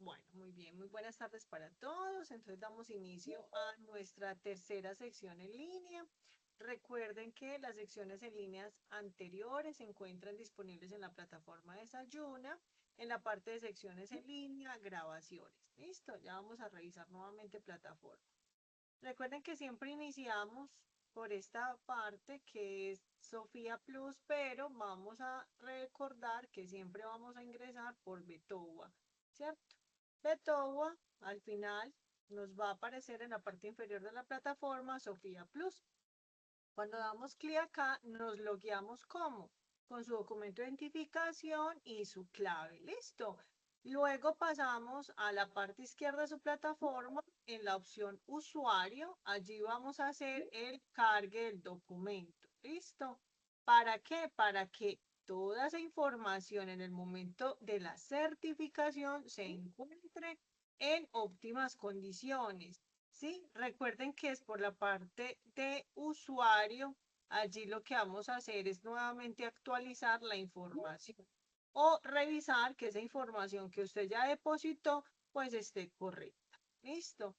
Bueno, muy bien, muy buenas tardes para todos. Entonces damos inicio a nuestra tercera sección en línea. Recuerden que las secciones en líneas anteriores se encuentran disponibles en la plataforma Desayuna, en la parte de secciones en línea, grabaciones. Listo, ya vamos a revisar nuevamente plataforma. Recuerden que siempre iniciamos por esta parte que es Sofía Plus, pero vamos a recordar que siempre vamos a ingresar por Betowa, ¿cierto? Betowa, al final, nos va a aparecer en la parte inferior de la plataforma Sofía Plus. Cuando damos clic acá, nos logueamos como con su documento de identificación y su clave. Listo. Luego pasamos a la parte izquierda de su plataforma en la opción usuario. Allí vamos a hacer el cargue del documento. Listo. ¿Para qué? Para que toda esa información en el momento de la certificación se encuentre en óptimas condiciones. ¿Sí? Recuerden que es por la parte de usuario. Allí lo que vamos a hacer es nuevamente actualizar la información o revisar que esa información que usted ya depositó pues esté correcta. ¿Listo?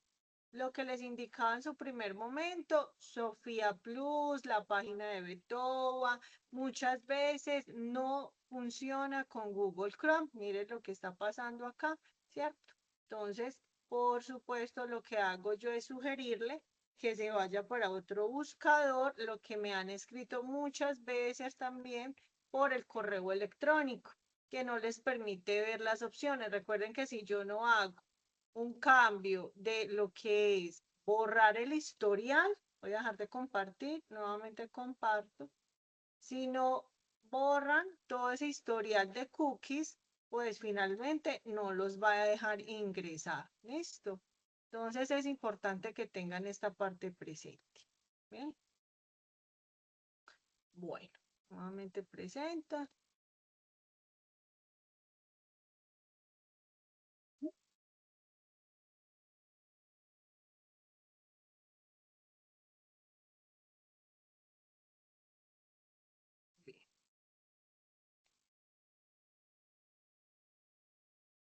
Lo que les indicaba en su primer momento, Sofía Plus, la página de Betowa, muchas veces no funciona con Google Chrome. Miren lo que está pasando acá, ¿cierto? Entonces, por supuesto, lo que hago yo es sugerirle que se vaya para otro buscador, lo que me han escrito muchas veces también por el correo electrónico, que no les permite ver las opciones. Recuerden que si yo no hago un cambio de lo que es borrar el historial, voy a dejar de compartir, nuevamente comparto, si no borran todo ese historial de cookies, pues finalmente no los va a dejar ingresar. ¿Listo? Entonces es importante que tengan esta parte presente. ¿Bien? Bueno, nuevamente presenta. Bien,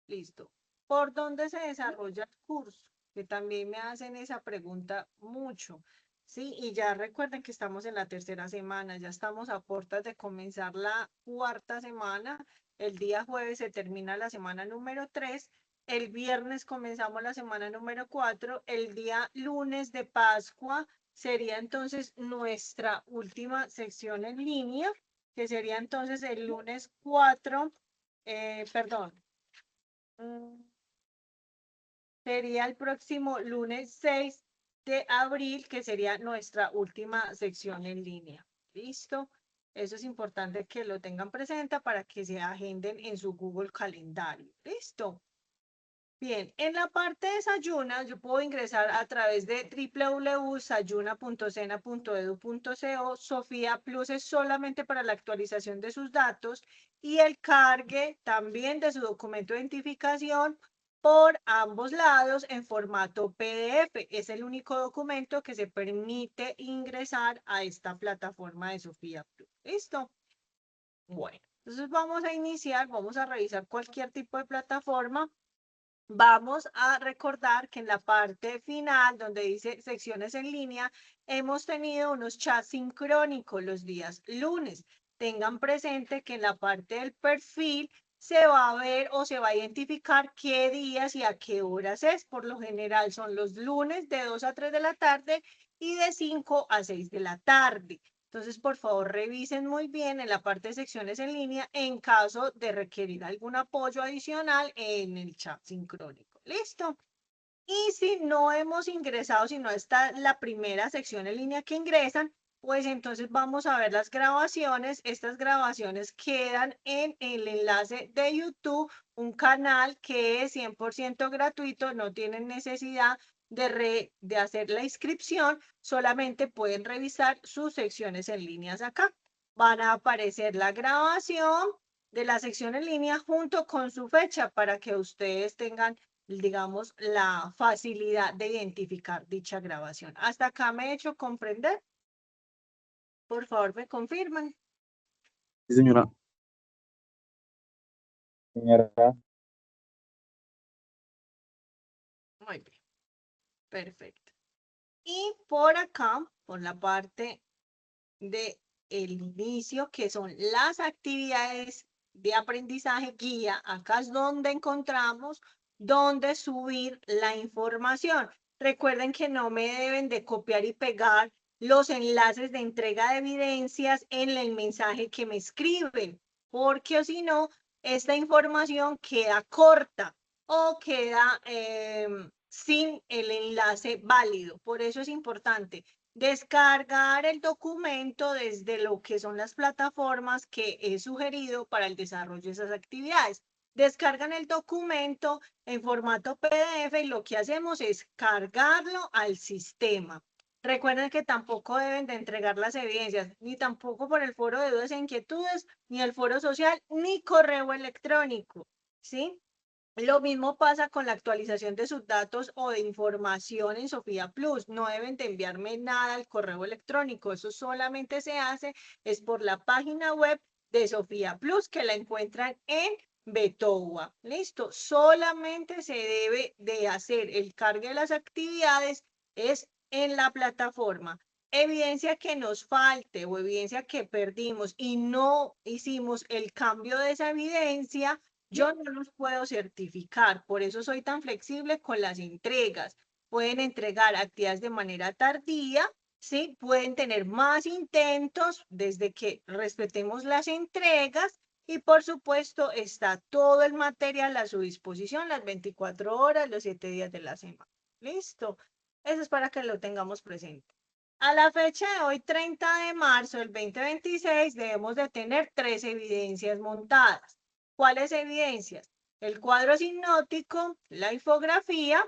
listo. ¿Por dónde se desarrolla el curso? Que también me hacen esa pregunta mucho. Sí, y ya recuerden que estamos en la tercera semana, ya estamos a puertas de comenzar la cuarta semana. El día jueves se termina la semana número 3. El viernes comenzamos la semana número 4. El día lunes de Pascua sería entonces nuestra última sección en línea, que sería entonces el lunes 4, perdón, sería el próximo lunes 6 de abril, que sería nuestra última sección en línea. ¿Listo? Eso es importante que lo tengan presente para que se agenden en su Google Calendario. ¿Listo? Bien, en la parte de Sayuna, yo puedo ingresar a través de www.sayuna.sena.edu.co. Sofía Plus es solamente para la actualización de sus datos y el cargue también de su documento de identificación por ambos lados en formato PDF. Es el único documento que se permite ingresar a esta plataforma de Sofía Plus. ¿Listo? Bueno, entonces vamos a iniciar, vamos a revisar cualquier tipo de plataforma. Vamos a recordar que en la parte final, donde dice secciones en línea, hemos tenido unos chats sincrónicos los días lunes. Tengan presente que en la parte del perfil se va a ver o se va a identificar qué días y a qué horas es. Por lo general son los lunes de 2 a 3 de la tarde y de 5 a 6 de la tarde. Entonces, por favor, revisen muy bien en la parte de secciones en línea en caso de requerir algún apoyo adicional en el chat sincrónico. ¿Listo? Y si no hemos ingresado, si no está la primera sección en línea que ingresan, pues entonces vamos a ver las grabaciones. Estas grabaciones quedan en el enlace de YouTube, un canal que es 100% gratuito, no tienen necesidad de hacer la inscripción, solamente pueden revisar sus secciones en líneas acá. Van a aparecer la grabación de la sección en línea junto con su fecha para que ustedes tengan, digamos, la facilidad de identificar dicha grabación. ¿Hasta acá me he hecho comprender? Por favor, me confirman. Sí, señora. Señora, Muy bien, perfecto. Y por acá, por la parte de el inicio, que son las actividades de aprendizaje guía, acá es donde encontramos dónde subir la información. Recuerden que no me deben de copiar y pegar los enlaces de entrega de evidencias en el mensaje que me escriben, porque o si no, esta información queda corta o queda sin el enlace válido. Por eso es importante descargar el documento desde lo que son las plataformas que he sugerido para el desarrollo de esas actividades. Descargan el documento en formato PDF y lo que hacemos es cargarlo al sistema. Recuerden que tampoco deben de entregar las evidencias, ni tampoco por el foro de dudas e inquietudes, ni el foro social, ni correo electrónico, ¿sí? Lo mismo pasa con la actualización de sus datos o de información en Sofía Plus. No deben de enviarme nada al correo electrónico. Eso solamente se hace es por la página web de Sofía Plus que la encuentran en Betowa. Listo. Solamente se debe de hacer el cargue de las actividades es en la plataforma. Evidencia que nos falte o evidencia que perdimos y no hicimos el cambio de esa evidencia, yo no los puedo certificar, por eso soy tan flexible con las entregas. Pueden entregar actividades de manera tardía, ¿sí? Pueden tener más intentos desde que respetemos las entregas y por supuesto está todo el material a su disposición las 24 horas, los 7 días de la semana. ¿Listo? Eso es para que lo tengamos presente. A la fecha de hoy, 30 de marzo del 2026, debemos de tener 3 evidencias montadas. ¿Cuáles evidencias? El cuadro sinóptico, la infografía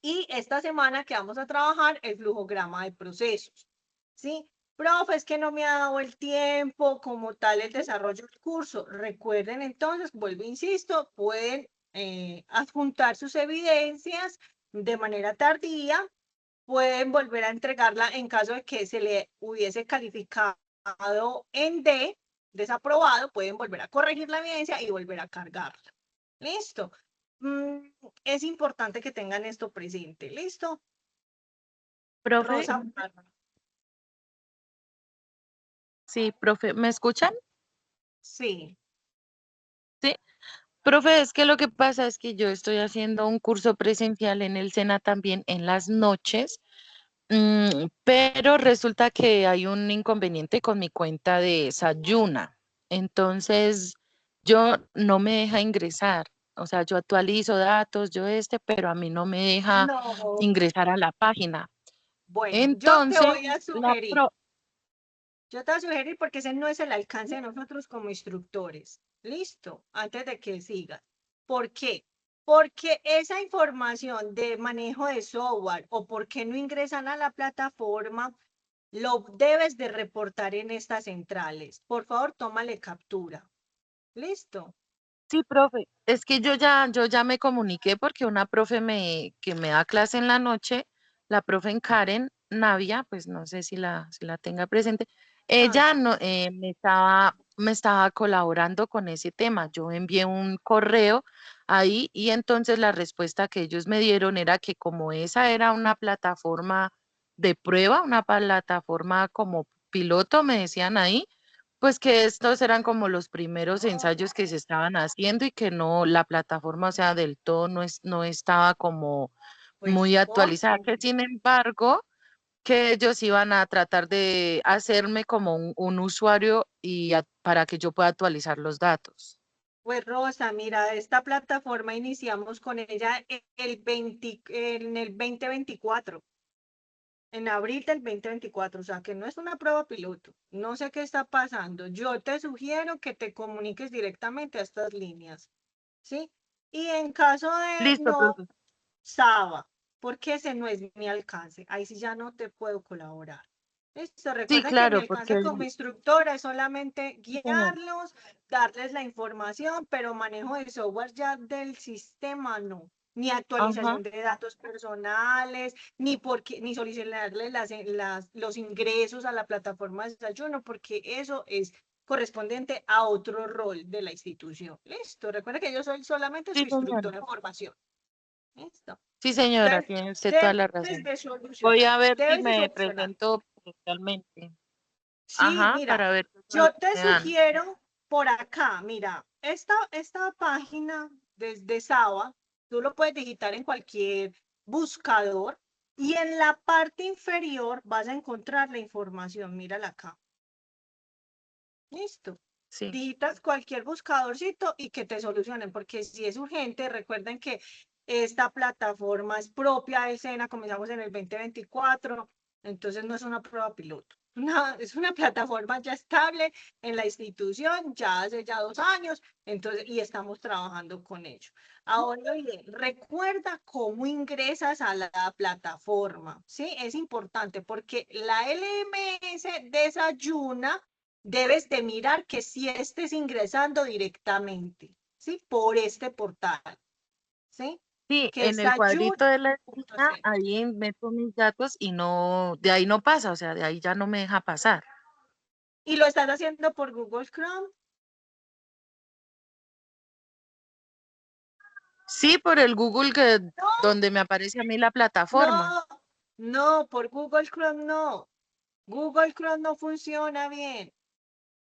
y esta semana que vamos a trabajar el flujograma de procesos. ¿Sí? Profe, es que no me ha dado el tiempo como tal el desarrollo del curso. Recuerden entonces, vuelvo, insisto, pueden adjuntar sus evidencias de manera tardía, pueden volver a entregarla en caso de que se le hubiese calificado en D, desaprobado, pueden volver a corregir la evidencia y volver a cargarla. ¿Listo? Es importante que tengan esto presente. ¿Listo? Profe, Rosa. sí, profe, ¿me escuchan? Sí. Sí, profe, es que lo que pasa es que yo estoy haciendo un curso presencial en el SENA también en las noches, pero resulta que hay un inconveniente con mi cuenta de Sayuna. Entonces, yo no me deja ingresar. O sea, yo actualizo datos, pero a mí no me deja No. ingresar a la página. Bueno, yo te Entonces, voy a la sugerir. pro, Yo te voy a sugerir porque ese no es el alcance de nosotros como instructores. Listo, antes de que sigas. ¿Por qué? Porque esa información de manejo de software o por qué no ingresan a la plataforma, lo debes de reportar en estas centrales. Por favor, tómale captura. Listo. Sí, profe, es que yo ya me comuniqué porque una profe que me da clase en la noche, la profe en Karen Navia, pues no sé si la tenga presente, Ah, ella sí. no, me estaba colaborando con ese tema. Yo envié un correo ahí y entonces la respuesta que ellos me dieron era que como esa era una plataforma de prueba, una plataforma como piloto, me decían ahí, pues que estos eran como los primeros ensayos que se estaban haciendo y que no, la plataforma, o sea, del todo no estaba como Pues muy actualizada, José, que sin embargo, que ellos iban a tratar de hacerme como un usuario para que yo pueda actualizar los datos. pues Rosa, mira, esta plataforma iniciamos con ella en el 2024. En abril del 2024, o sea que no es una prueba piloto. No sé qué está pasando. Yo te sugiero que te comuniques directamente a estas líneas, ¿sí? Y en caso de Listo, no, profe. Saba, porque ese no es mi alcance. Ahí sí ya no te puedo colaborar. Listo, Sí, recuerden que mi claro, porque alcance como instructora es solamente sí, señor. guiarlos, darles la información, pero manejo de software ya del sistema no, ni Ajá. actualización de datos personales, ni solicitarles los ingresos a la plataforma de desayuno, porque eso es correspondiente a otro rol de la institución. Listo, recuerden que yo soy solamente su Sí, señor. instructora de formación. Listo. Sí, señora, Entonces, tiene usted toda la debes razón. de Voy solucionar, a ver si debes de me solucionar. presento presencialmente. Sí, Ajá, mira, para ver qué yo solución te me dan. sugiero por acá, mira, esta página desde Saba, tú lo puedes digitar en cualquier buscador y en la parte inferior vas a encontrar la información, mírala acá. Listo. Sí. Digitas cualquier buscadorcito y que te solucionen, porque si es urgente, recuerden que esta plataforma es propia del SENA, comenzamos en el 2024, entonces no es una prueba piloto. Es una plataforma ya estable en la institución, ya hace ya 2 años, entonces, y estamos trabajando con ello. Ahora bien, recuerda cómo ingresas a la plataforma, ¿sí? Es importante porque la LMS desayuna, debes de mirar que si estés ingresando directamente, ¿sí? Por este portal, ¿sí? Sí, Que en es el cuadrito de la esquina, ayuda.c. ahí meto mis datos y no, de ahí no pasa, o sea, de ahí ya no me deja pasar. Y lo estás haciendo por Google Chrome. Sí, por el Google que No, donde me aparece a mí la plataforma. no, no, por Google Chrome no. Google Chrome no funciona bien.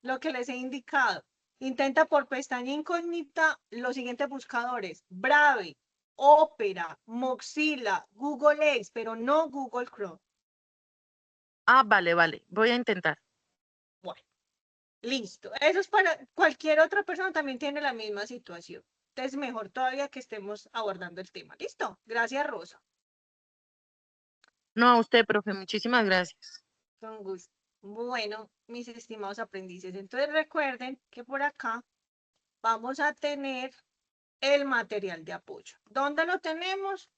Lo que les he indicado. Intenta por pestaña incógnita los siguientes buscadores: Brave, Opera, Mozilla, Google X, pero no Google Chrome. Ah, vale, vale, voy a intentar. Bueno, listo. Eso es para cualquier otra persona, también tiene la misma situación. Entonces, mejor todavía que estemos abordando el tema. Listo. Gracias, Rosa. No, a usted, profe, muchísimas gracias. Con gusto. Bueno, mis estimados aprendices, entonces recuerden que por acá vamos a tener el material de apoyo. ¿Dónde lo tenemos?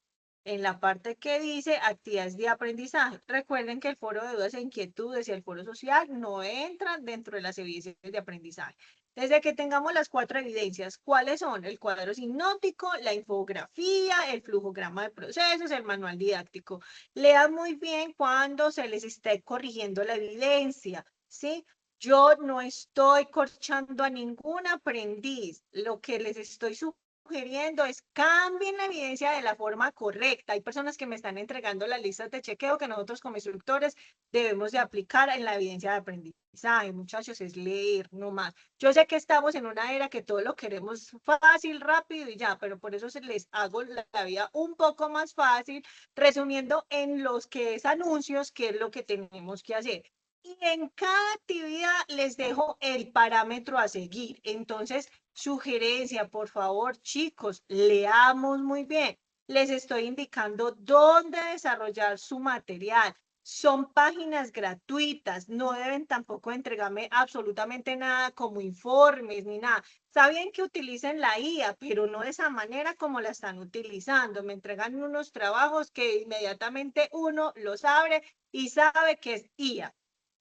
En la parte que dice actividades de aprendizaje. Recuerden que el foro de dudas e inquietudes y el foro social no entran dentro de las evidencias de aprendizaje. Desde que tengamos las 4 evidencias, ¿cuáles son? El cuadro sinóptico, la infografía, el flujograma de procesos, el manual didáctico. Lean muy bien cuando se les esté corrigiendo la evidencia, ¿sí? Yo no estoy corchando a ningún aprendiz. Lo que les estoy sugiriendo es cambien la evidencia de la forma correcta. Hay personas que me están entregando las listas de chequeo que nosotros como instructores debemos de aplicar en la evidencia de aprendizaje. Muchachos, es leer, no más. Yo sé que estamos en una era que todo lo queremos fácil, rápido y ya, pero por eso se les hago la vida un poco más fácil, resumiendo en los que es anuncios, qué es lo que tenemos que hacer. Y en cada actividad les dejo el parámetro a seguir. Entonces, sugerencia, por favor, chicos, leamos muy bien. Les estoy indicando dónde desarrollar su material. Son páginas gratuitas, no deben tampoco entregarme absolutamente nada como informes ni nada. Está bien que utilicen la IA, pero no de esa manera como la están utilizando. Me entregan unos trabajos que inmediatamente uno los abre y sabe que es IA.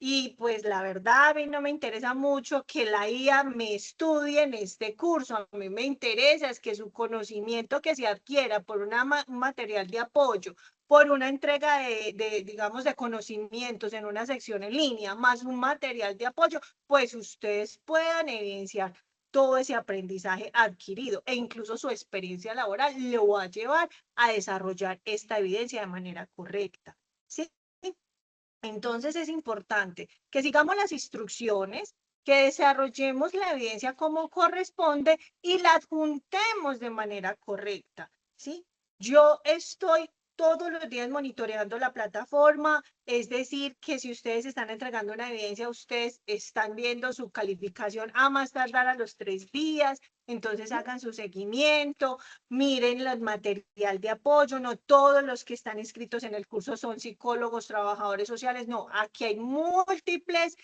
Y pues la verdad a mí no me interesa mucho que la IA me estudie en este curso. A mí me interesa es que su conocimiento que se adquiera por un material de apoyo, por una entrega digamos, de conocimientos en una sección en línea, más un material de apoyo, pues ustedes puedan evidenciar todo ese aprendizaje adquirido e incluso su experiencia laboral lo va a llevar a desarrollar esta evidencia de manera correcta. ¿Sí? Entonces es importante que sigamos las instrucciones, que desarrollemos la evidencia como corresponde y la adjuntemos de manera correcta, ¿sí? Yo estoy todos los días monitoreando la plataforma, es decir, que si ustedes están entregando una evidencia, ustedes están viendo su calificación a más tardar a los 3 días, entonces hagan su seguimiento, miren el material de apoyo. No todos los que están inscritos en el curso son psicólogos, trabajadores sociales, no, aquí hay múltiples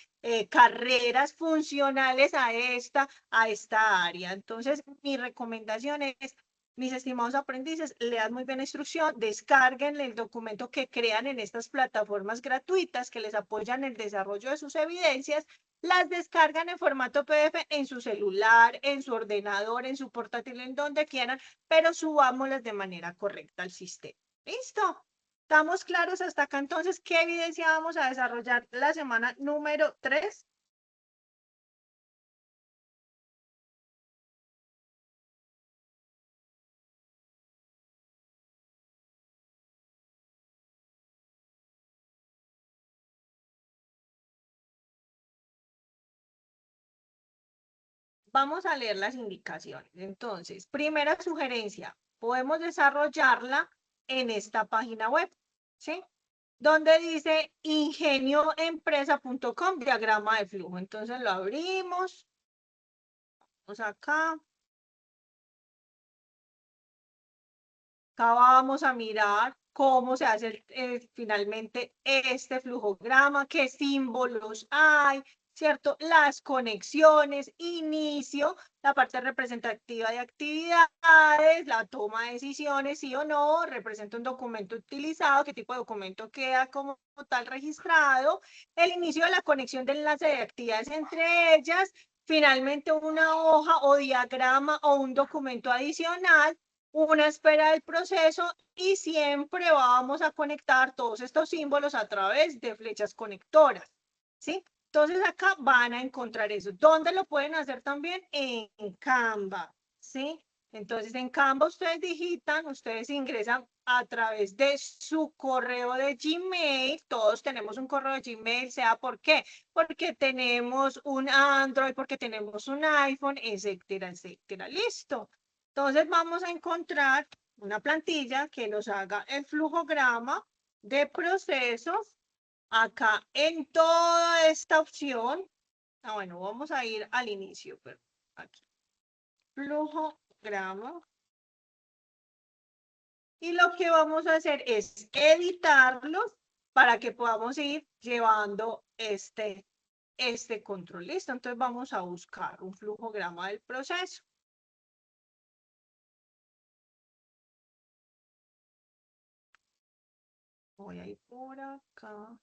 carreras funcionales a esta área. Entonces, mi recomendación es, mis estimados aprendices, lean muy bien la instrucción, descarguen el documento que crean en estas plataformas gratuitas que les apoyan el desarrollo de sus evidencias, las descargan en formato PDF en su celular, en su ordenador, en su portátil, en donde quieran, pero subámoslas de manera correcta al sistema. ¿Listo? ¿Estamos claros hasta acá? Entonces, ¿qué evidencia vamos a desarrollar la semana número 3? Vamos a leer las indicaciones. Entonces, primera sugerencia, podemos desarrollarla en esta página web, ¿sí? Donde dice ingenioempresa.com, diagrama de flujo. Entonces lo abrimos, vamos acá. Acá vamos a mirar cómo se hace finalmente este flujograma, qué símbolos hay, ¿cierto? Las conexiones, inicio, la parte representativa de actividades, la toma de decisiones, sí o no, representa un documento utilizado, qué tipo de documento queda como tal registrado, el inicio de la conexión de enlace de actividades entre ellas, finalmente una hoja o diagrama o un documento adicional, una espera del proceso y siempre vamos a conectar todos estos símbolos a través de flechas conectoras, ¿sí? Entonces acá van a encontrar eso. ¿Dónde lo pueden hacer también? En Canva, ¿sí? Entonces en Canva ustedes digitan, ustedes ingresan a través de su correo de Gmail. Todos tenemos un correo de Gmail, sea por qué, porque tenemos un Android, porque tenemos un iPhone, etcétera, etcétera. Listo. Entonces vamos a encontrar una plantilla que nos haga el flujograma de procesos acá en toda esta opción. Bueno, vamos a ir al inicio, pero aquí. Flujograma. Y lo que vamos a hacer es editarlos para que podamos ir llevando este control. Listo, entonces vamos a buscar un flujograma del proceso. Voy a ir por acá.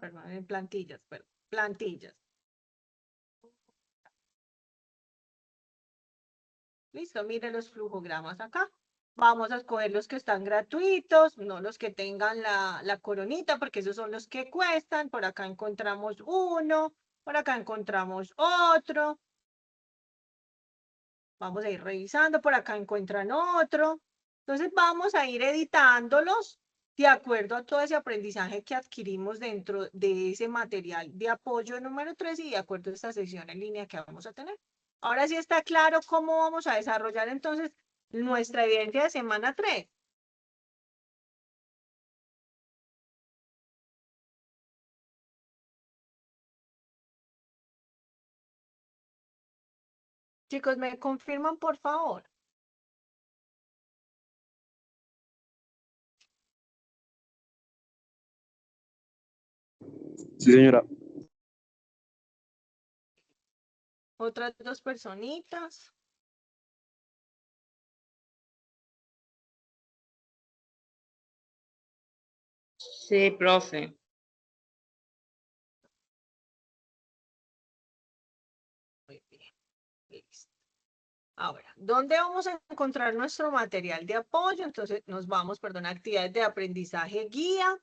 Perdón, en plantillas, perdón, plantillas. Listo, miren los flujogramas acá. Vamos a escoger los que están gratuitos, no los que tengan la coronita, porque esos son los que cuestan. Por acá encontramos uno, por acá encontramos otro. Vamos a ir revisando, por acá encuentran otro. Entonces vamos a ir editándolos de acuerdo a todo ese aprendizaje que adquirimos dentro de ese material de apoyo número 3 y de acuerdo a esta sesión en línea que vamos a tener. Ahora sí está claro cómo vamos a desarrollar entonces nuestra evidencia de semana 3. Chicos, ¿me confirman por favor? Sí, señora. Otras dos personitas. Sí, profe. Muy bien, listo. Ahora, ¿dónde vamos a encontrar nuestro material de apoyo? Entonces nos vamos, perdón, a actividades de aprendizaje guía.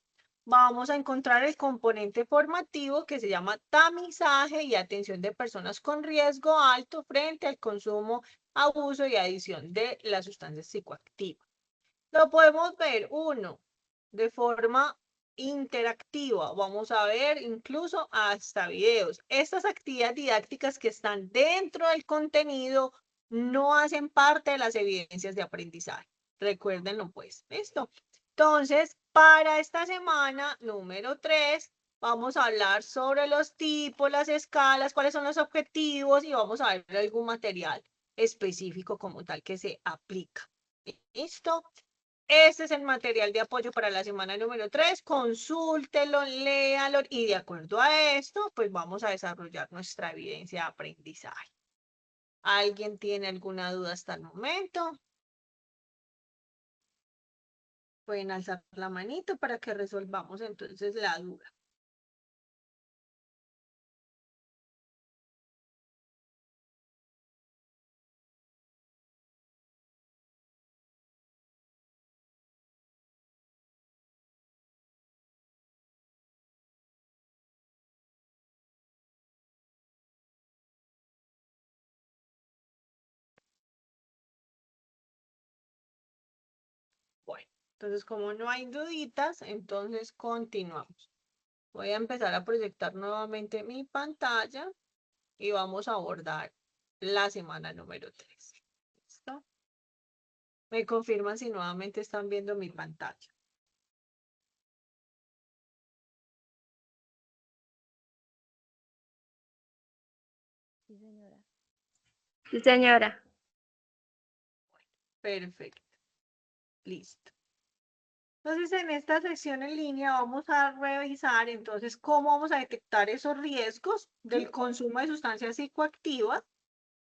Vamos a encontrar el componente formativo que se llama tamizaje y atención de personas con riesgo alto frente al consumo, abuso y adición de las sustancias psicoactivas. Lo podemos ver, uno, de forma interactiva. Vamos a ver incluso hasta videos. Estas actividades didácticas que están dentro del contenido no hacen parte de las evidencias de aprendizaje. Recuérdenlo pues. ¿Listo? Entonces, para esta semana número 3, vamos a hablar sobre los tipos, las escalas, cuáles son los objetivos y vamos a ver algún material específico como tal que se aplica. ¿Listo? Este es el material de apoyo para la semana número 3. Consúltelo, léalo y de acuerdo a esto, pues vamos a desarrollar nuestra evidencia de aprendizaje. ¿Alguien tiene alguna duda hasta el momento? Pueden alzar la manito para que resolvamos entonces la duda. Bueno, Entonces, como no hay duditas, entonces continuamos. Voy a empezar a proyectar nuevamente mi pantalla y vamos a abordar la semana número 3. ¿Listo? Me confirman si nuevamente están viendo mi pantalla. Sí, señora. Sí, señora. Perfecto. Listo. Entonces, en esta sección en línea vamos a revisar entonces cómo vamos a detectar esos riesgos del consumo de sustancias psicoactivas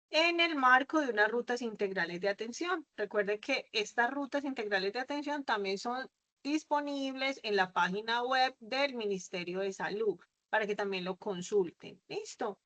en el marco de unas rutas integrales de atención. Recuerden que estas rutas integrales de atención también son disponibles en la página web del Ministerio de Salud para que también lo consulten. ¿Listo?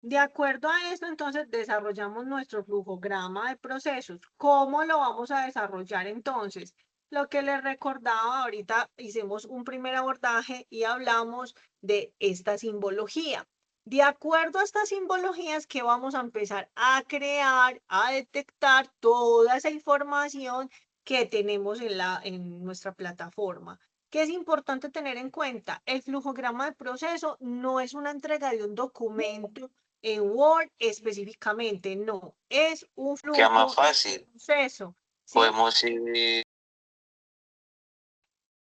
De acuerdo a esto, entonces, desarrollamos nuestro flujograma de procesos. ¿Cómo lo vamos a desarrollar entonces? Lo que les recordaba, ahorita hicimos un primer abordaje y hablamos de esta simbología. De acuerdo a estas simbologías, que vamos a empezar a crear, a detectar toda esa información que tenemos en nuestra plataforma. ¿Qué es importante tener en cuenta? El flujograma de proceso no es una entrega de un documento en Word específicamente, no, es un flujo. Queda más fácil. Proceso, ¿sí? Podemos ir.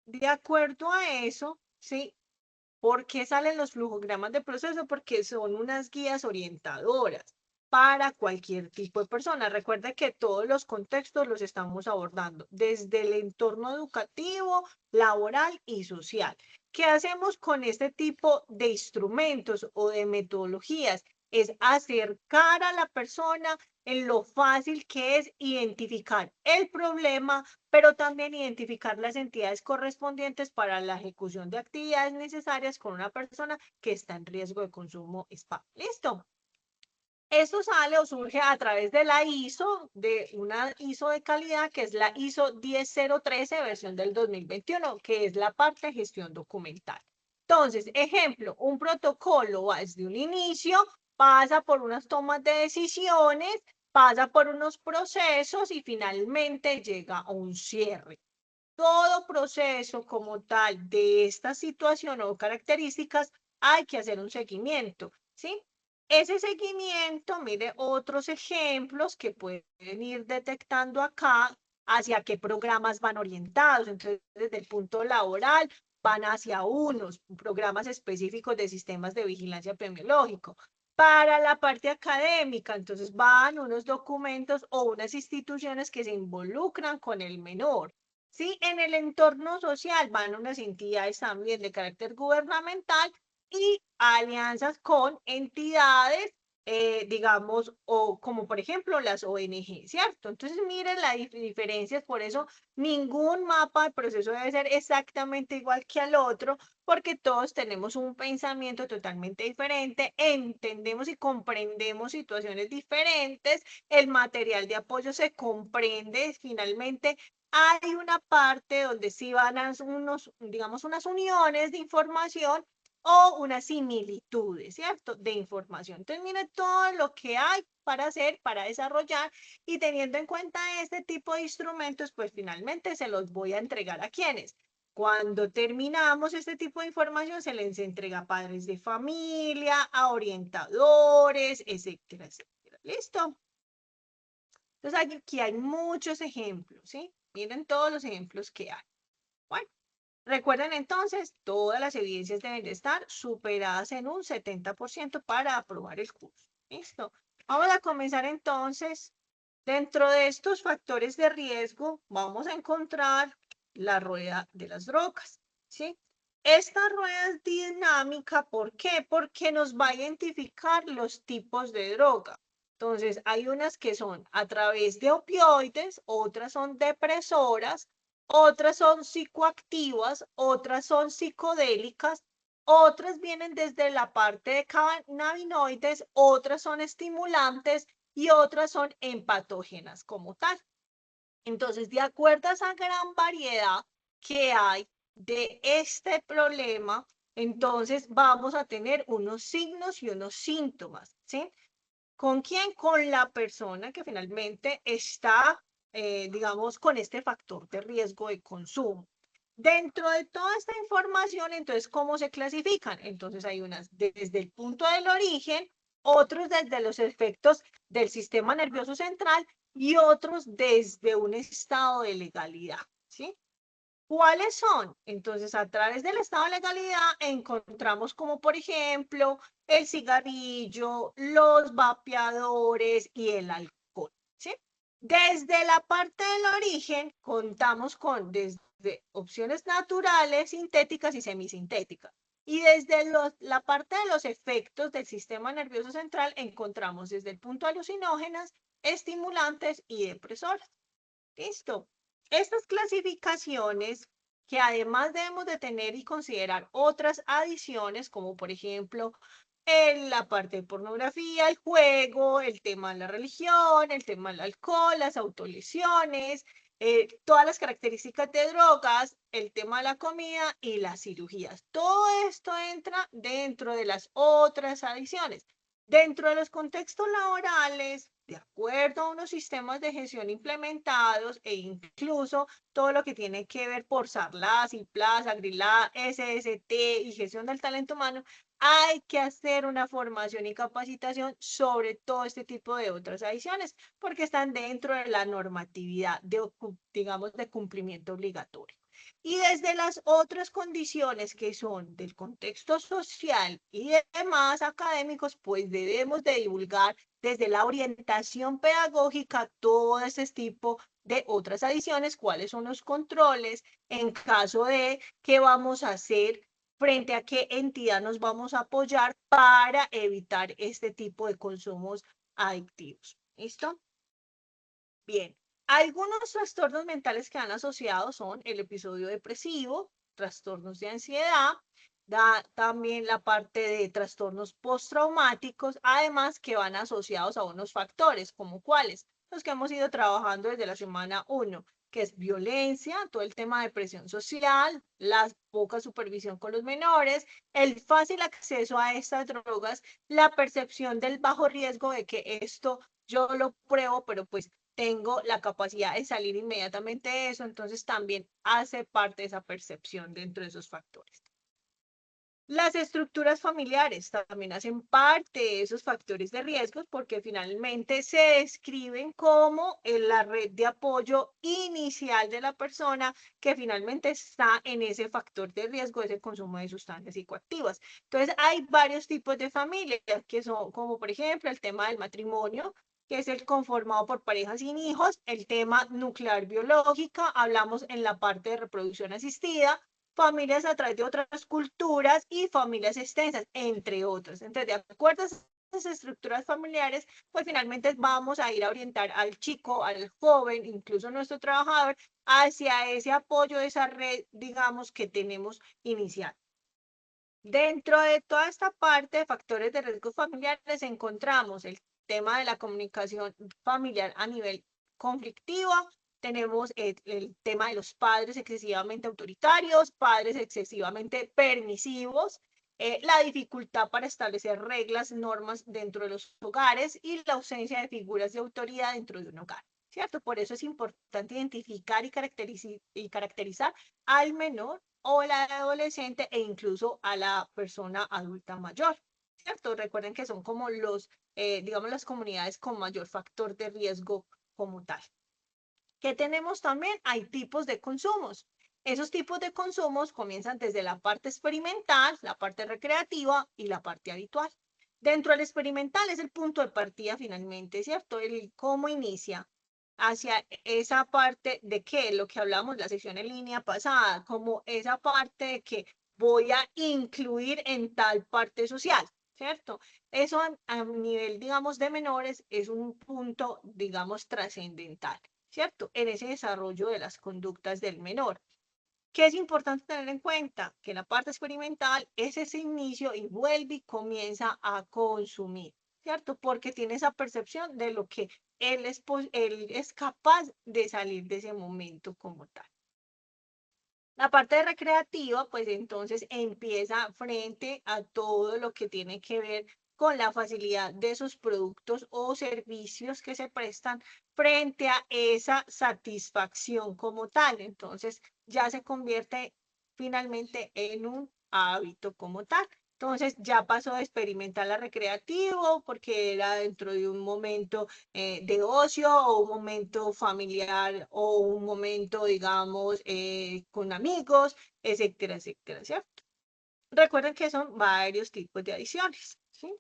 De acuerdo a eso, ¿sí? ¿Por qué salen los flujogramas de proceso? Porque son unas guías orientadoras para cualquier tipo de persona. Recuerda que todos los contextos los estamos abordando, desde el entorno educativo, laboral y social. ¿Qué hacemos con este tipo de instrumentos o de metodologías? Es acercar a la persona en lo fácil que es identificar el problema, pero también identificar las entidades correspondientes para la ejecución de actividades necesarias con una persona que está en riesgo de consumo SPA. ¿Listo? Esto sale o surge a través de la ISO, de una ISO de calidad que es la ISO 10013 versión del 2021, que es la parte de gestión documental. Entonces, ejemplo, un protocolo va desde un inicio, pasa por unas tomas de decisiones, pasa por unos procesos y finalmente llega a un cierre. Todo proceso como tal de esta situación o características hay que hacer un seguimiento, ¿sí? Ese seguimiento, mire otros ejemplos que pueden ir detectando acá hacia qué programas van orientados. Entonces, desde el punto laboral, van hacia unos programas específicos de sistemas de vigilancia epidemiológico. Para la parte académica, entonces van unos documentos o unas instituciones que se involucran con el menor. Sí, en el entorno social van unas entidades también de carácter gubernamental y alianzas con entidades, digamos, o como por ejemplo las ONG, ¿cierto? Entonces miren las diferencias, por eso ningún mapa de proceso debe ser exactamente igual que al otro, porque todos tenemos un pensamiento totalmente diferente, entendemos y comprendemos situaciones diferentes, el material de apoyo se comprende finalmente. Hay una parte donde sí van a digamos, unas uniones de información o unas similitudes, ¿cierto? De información. Entonces, mire todo lo que hay para hacer, para desarrollar, y teniendo en cuenta este tipo de instrumentos, pues finalmente se los voy a entregar a quienes. Cuando terminamos este tipo de información, se les entrega a padres de familia, a orientadores, etcétera, etcétera. ¿Listo? Entonces, aquí hay muchos ejemplos, ¿sí? Miren todos los ejemplos que hay. Bueno, recuerden entonces, todas las evidencias deben de estar superadas en un 70% para aprobar el curso. ¿Listo? Vamos a comenzar entonces. Dentro de estos factores de riesgo, vamos a encontrar la rueda de las drogas, ¿sí? Esta rueda es dinámica, ¿por qué? Porque nos va a identificar los tipos de droga. Entonces, hay unas que son a través de opioides, otras son depresoras, otras son psicoactivas, otras son psicodélicas, otras vienen desde la parte de cannabinoides, otras son estimulantes y otras son empatógenas como tal. Entonces, de acuerdo a esa gran variedad que hay de este problema, entonces vamos a tener unos signos y unos síntomas, ¿sí? ¿Con quién? Con la persona que finalmente está digamos, con este factor de riesgo de consumo. Dentro de toda esta información, entonces, ¿cómo se clasifican? Entonces, hay unas desde el punto del origen, otros desde los efectos del sistema nervioso central y otros desde un estado de legalidad, ¿sí? ¿Cuáles son? Entonces, a través del estado de legalidad encontramos como, por ejemplo, el cigarrillo, los vapeadores y el alcohol, ¿sí? Desde la parte del origen contamos con desde opciones naturales, sintéticas y semisintéticas. Y desde la parte de los efectos del sistema nervioso central encontramos desde el punto alucinógenas, estimulantes y depresores. ¿Listo? Estas clasificaciones que además debemos de tener y considerar otras adiciones, como por ejemplo la parte de pornografía, el juego, el tema de la religión, el tema del alcohol, las autolesiones, todas las características de drogas, el tema de la comida y las cirugías. Todo esto entra dentro de las otras adiciones. Dentro de los contextos laborales, de acuerdo a unos sistemas de gestión implementados e incluso todo lo que tiene que ver por SARLA, CIPLAS, AGRILA, SST y gestión del talento humano, hay que hacer una formación y capacitación sobre todo este tipo de otras adiciones, porque están dentro de la normatividad de, digamos, de cumplimiento obligatorio. Y desde las otras condiciones que son del contexto social y demás académicos, pues debemos de divulgar desde la orientación pedagógica todo ese tipo de otras adiciones, cuáles son los controles en caso de qué vamos a hacer, frente a qué entidad nos vamos a apoyar para evitar este tipo de consumos adictivos. ¿Listo? Bien. Algunos trastornos mentales que han asociado son el episodio depresivo, trastornos de ansiedad, también la parte de trastornos postraumáticos, además que van asociados a unos factores, como cuáles, los que hemos ido trabajando desde la semana 1, que es violencia, todo el tema de presión social, la poca supervisión con los menores, el fácil acceso a estas drogas, la percepción del bajo riesgo de que esto yo lo pruebo, pero pues tengo la capacidad de salir inmediatamente de eso, entonces también hace parte de esa percepción dentro de esos factores. Las estructuras familiares también hacen parte de esos factores de riesgos porque finalmente se describen como la red de apoyo inicial de la persona que finalmente está en ese factor de riesgo, ese consumo de sustancias psicoactivas. Entonces hay varios tipos de familias que son como por ejemplo el tema del matrimonio, que es el conformado por parejas sin hijos, el tema nuclear biológica, hablamos en la parte de reproducción asistida, familias a través de otras culturas y familias extensas, entre otras. Entonces, de acuerdo a esas estructuras familiares, pues finalmente vamos a ir a orientar al chico, al joven, incluso nuestro trabajador, hacia ese apoyo de esa red, digamos, que tenemos inicial. Dentro de toda esta parte de factores de riesgo familiares encontramos el tema de la comunicación familiar a nivel conflictivo, tenemos el tema de los padres excesivamente autoritarios, padres excesivamente permisivos, la dificultad para establecer reglas, normas dentro de los hogares y la ausencia de figuras de autoridad dentro de un hogar, ¿cierto? Por eso es importante identificar y caracterizar al menor o al adolescente e incluso a la persona adulta mayor, ¿cierto? Recuerden que son como los, digamos, las comunidades con mayor factor de riesgo como tal. ¿Qué tenemos también? Hay tipos de consumos. Esos tipos de consumos comienzan desde la parte experimental, la parte recreativa y la parte habitual. Dentro del experimental es el punto de partida finalmente, ¿cierto? El cómo inicia hacia esa parte de qué, lo que hablamos en la sesión en línea pasada, como esa parte de que voy a incluir en tal parte social, ¿cierto? Eso a nivel, digamos, de menores es un punto, digamos, trascendental, ¿cierto? En ese desarrollo de las conductas del menor. ¿Qué es importante tener en cuenta? Que la parte experimental es ese inicio y vuelve y comienza a consumir, ¿cierto? Porque tiene esa percepción de lo que él es capaz de salir de ese momento como tal. La parte recreativa, pues entonces empieza frente a todo lo que tiene que ver con la facilidad de esos productos o servicios que se prestan frente a esa satisfacción como tal. Entonces ya se convierte finalmente en un hábito como tal. Entonces ya pasó de experimental a recreativo porque era dentro de un momento de ocio o un momento familiar o un momento, digamos, con amigos, etcétera, etcétera, ¿cierto? Recuerden que son varios tipos de adiciones, ¿sí?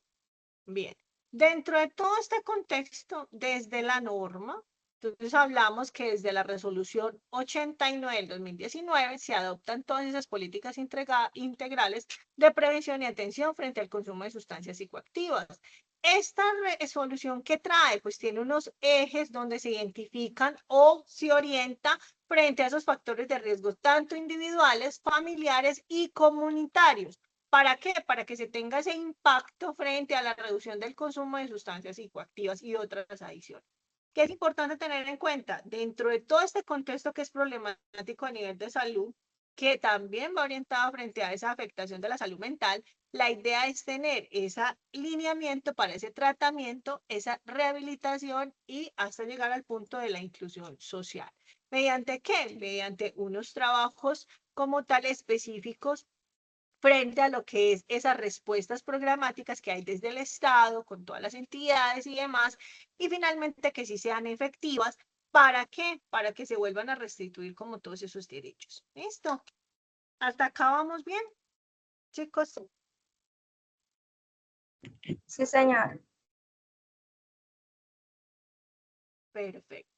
Bien. Dentro de todo este contexto, desde la norma, entonces hablamos que desde la resolución 89 del 2019 se adoptan todas esas políticas integrales de prevención y atención frente al consumo de sustancias psicoactivas. Esta resolución que trae, pues tiene unos ejes donde se identifican o se orienta frente a esos factores de riesgo, tanto individuales, familiares y comunitarios. ¿Para qué? Para que se tenga ese impacto frente a la reducción del consumo de sustancias psicoactivas y otras adicciones. ¿Qué es importante tener en cuenta? Dentro de todo este contexto que es problemático a nivel de salud, que también va orientado frente a esa afectación de la salud mental, la idea es tener ese lineamiento para ese tratamiento, esa rehabilitación y hasta llegar al punto de la inclusión social. ¿Mediante qué? Mediante unos trabajos como tal específicos frente a lo que es esas respuestas programáticas que hay desde el Estado, con todas las entidades y demás, y finalmente que sí sean efectivas. ¿Para qué? Para que se vuelvan a restituir como todos esos derechos. ¿Listo? ¿Hasta acá vamos bien, chicos? Sí, señora. Perfecto.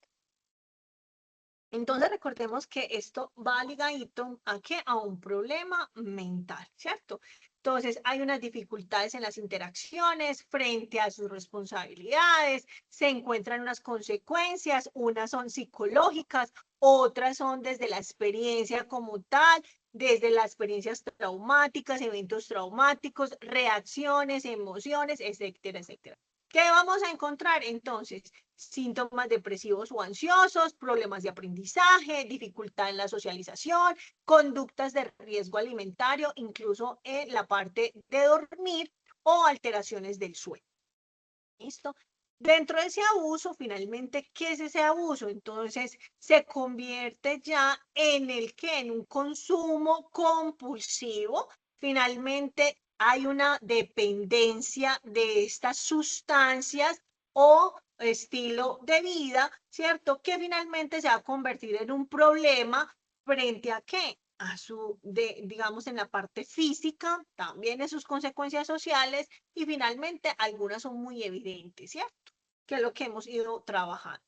Entonces recordemos que esto va ligadito a qué? A un problema mental, ¿cierto? Entonces hay unas dificultades en las interacciones frente a sus responsabilidades, se encuentran unas consecuencias, unas son psicológicas, otras son desde la experiencia como tal, desde las experiencias traumáticas, eventos traumáticos, reacciones, emociones, etcétera, etcétera. ¿Qué vamos a encontrar entonces? Síntomas depresivos o ansiosos, problemas de aprendizaje, dificultad en la socialización, conductas de riesgo alimentario, incluso en la parte de dormir o alteraciones del sueño. ¿Listo? Dentro de ese abuso, finalmente, ¿qué es ese abuso? Entonces, se convierte ya en el que, en un consumo compulsivo. Finalmente, hay una dependencia de estas sustancias o estilo de vida, ¿cierto? Que finalmente se va a convertir en un problema frente a qué? A su, digamos, en la parte física, también en sus consecuencias sociales y finalmente algunas son muy evidentes, ¿cierto? Que es lo que hemos ido trabajando.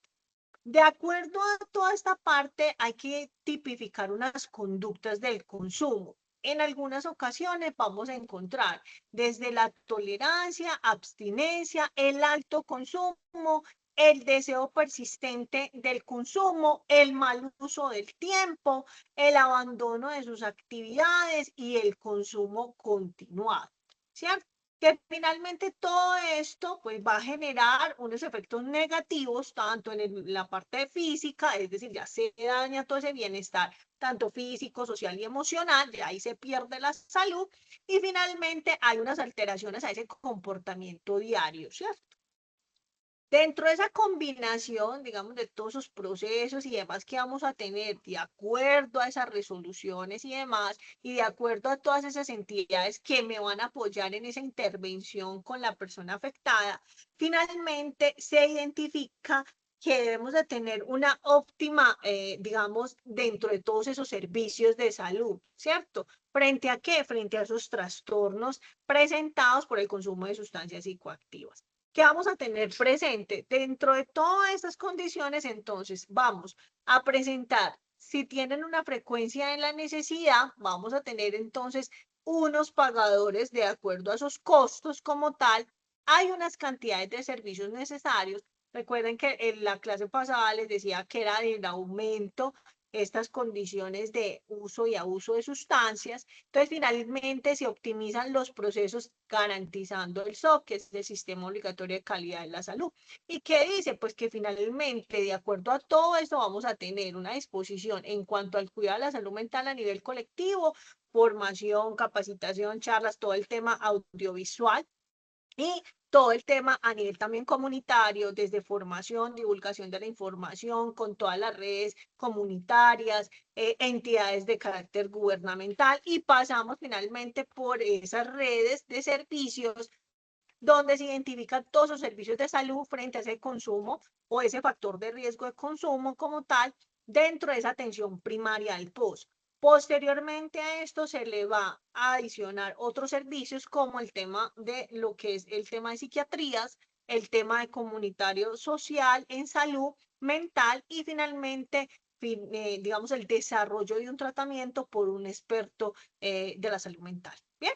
De acuerdo a toda esta parte, hay que tipificar unas conductas del consumo. En algunas ocasiones vamos a encontrar desde la tolerancia, abstinencia, el alto consumo, el deseo persistente del consumo, el mal uso del tiempo, el abandono de sus actividades y el consumo continuado, ¿cierto? Que finalmente todo esto pues va a generar unos efectos negativos tanto en la parte física, es decir, ya se daña todo ese bienestar, tanto físico, social y emocional, de ahí se pierde la salud y finalmente hay unas alteraciones a ese comportamiento diario, ¿cierto? Dentro de esa combinación, digamos, de todos esos procesos y demás que vamos a tener, de acuerdo a esas resoluciones y demás, y de acuerdo a todas esas entidades que me van a apoyar en esa intervención con la persona afectada, finalmente se identifica que debemos de tener una óptima, digamos, dentro de todos esos servicios de salud, ¿cierto? ¿Frente a qué? Frente a esos trastornos presentados por el consumo de sustancias psicoactivas. ¿Qué vamos a tener presente? Dentro de todas estas condiciones, entonces, vamos a presentar, si tienen una frecuencia en la necesidad, vamos a tener entonces unos pagadores de acuerdo a esos costos como tal. Hay unas cantidades de servicios necesarios. Recuerden que en la clase pasada les decía que era el aumento estas condiciones de uso y abuso de sustancias. Entonces, finalmente se optimizan los procesos garantizando el SOC, que es el Sistema Obligatorio de Calidad de la Salud. ¿Y qué dice? Pues que finalmente, de acuerdo a todo esto, vamos a tener una disposición en cuanto al cuidado de la salud mental a nivel colectivo, formación, capacitación, charlas, todo el tema audiovisual, Y todo el tema a nivel también comunitario, desde formación, divulgación de la información, con todas las redes comunitarias, entidades de carácter gubernamental, y pasamos finalmente por esas redes de servicios donde se identifican todos los servicios de salud frente a ese consumo o ese factor de riesgo de consumo como tal dentro de esa atención primaria del POS. Posteriormente a esto se le va a adicionar otros servicios como el tema de lo que es el tema de psiquiatrías, el tema de comunitario social en salud mental y finalmente digamos, el desarrollo de un tratamiento por un experto de la salud mental. Bien.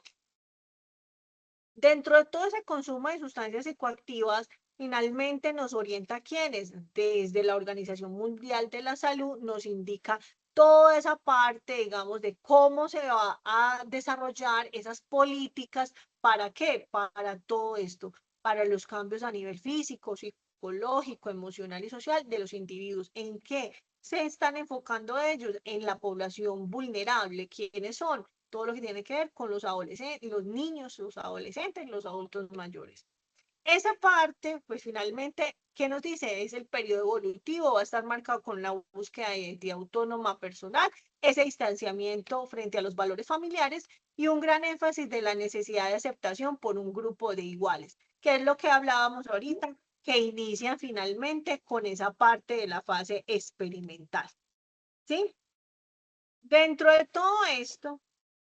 Dentro de todo ese consumo de sustancias psicoactivas, finalmente nos orienta a quienes, desde la Organización Mundial de la Salud, nos indica toda esa parte, digamos, de cómo se va a desarrollar esas políticas, ¿para qué? Para todo esto, para los cambios a nivel físico, psicológico, emocional y social de los individuos. ¿En qué se están enfocando ellos? En la población vulnerable. ¿Quiénes son? Todo lo que tiene que ver con los adolescentes, los niños, los adolescentes y los adultos mayores. Esa parte, pues finalmente, ¿qué nos dice? Es el periodo evolutivo, va a estar marcado con la búsqueda de identidad autónoma personal, ese distanciamiento frente a los valores familiares y un gran énfasis de la necesidad de aceptación por un grupo de iguales, que es lo que hablábamos ahorita, que inician finalmente con esa parte de la fase experimental. ¿Sí? Dentro de todo esto,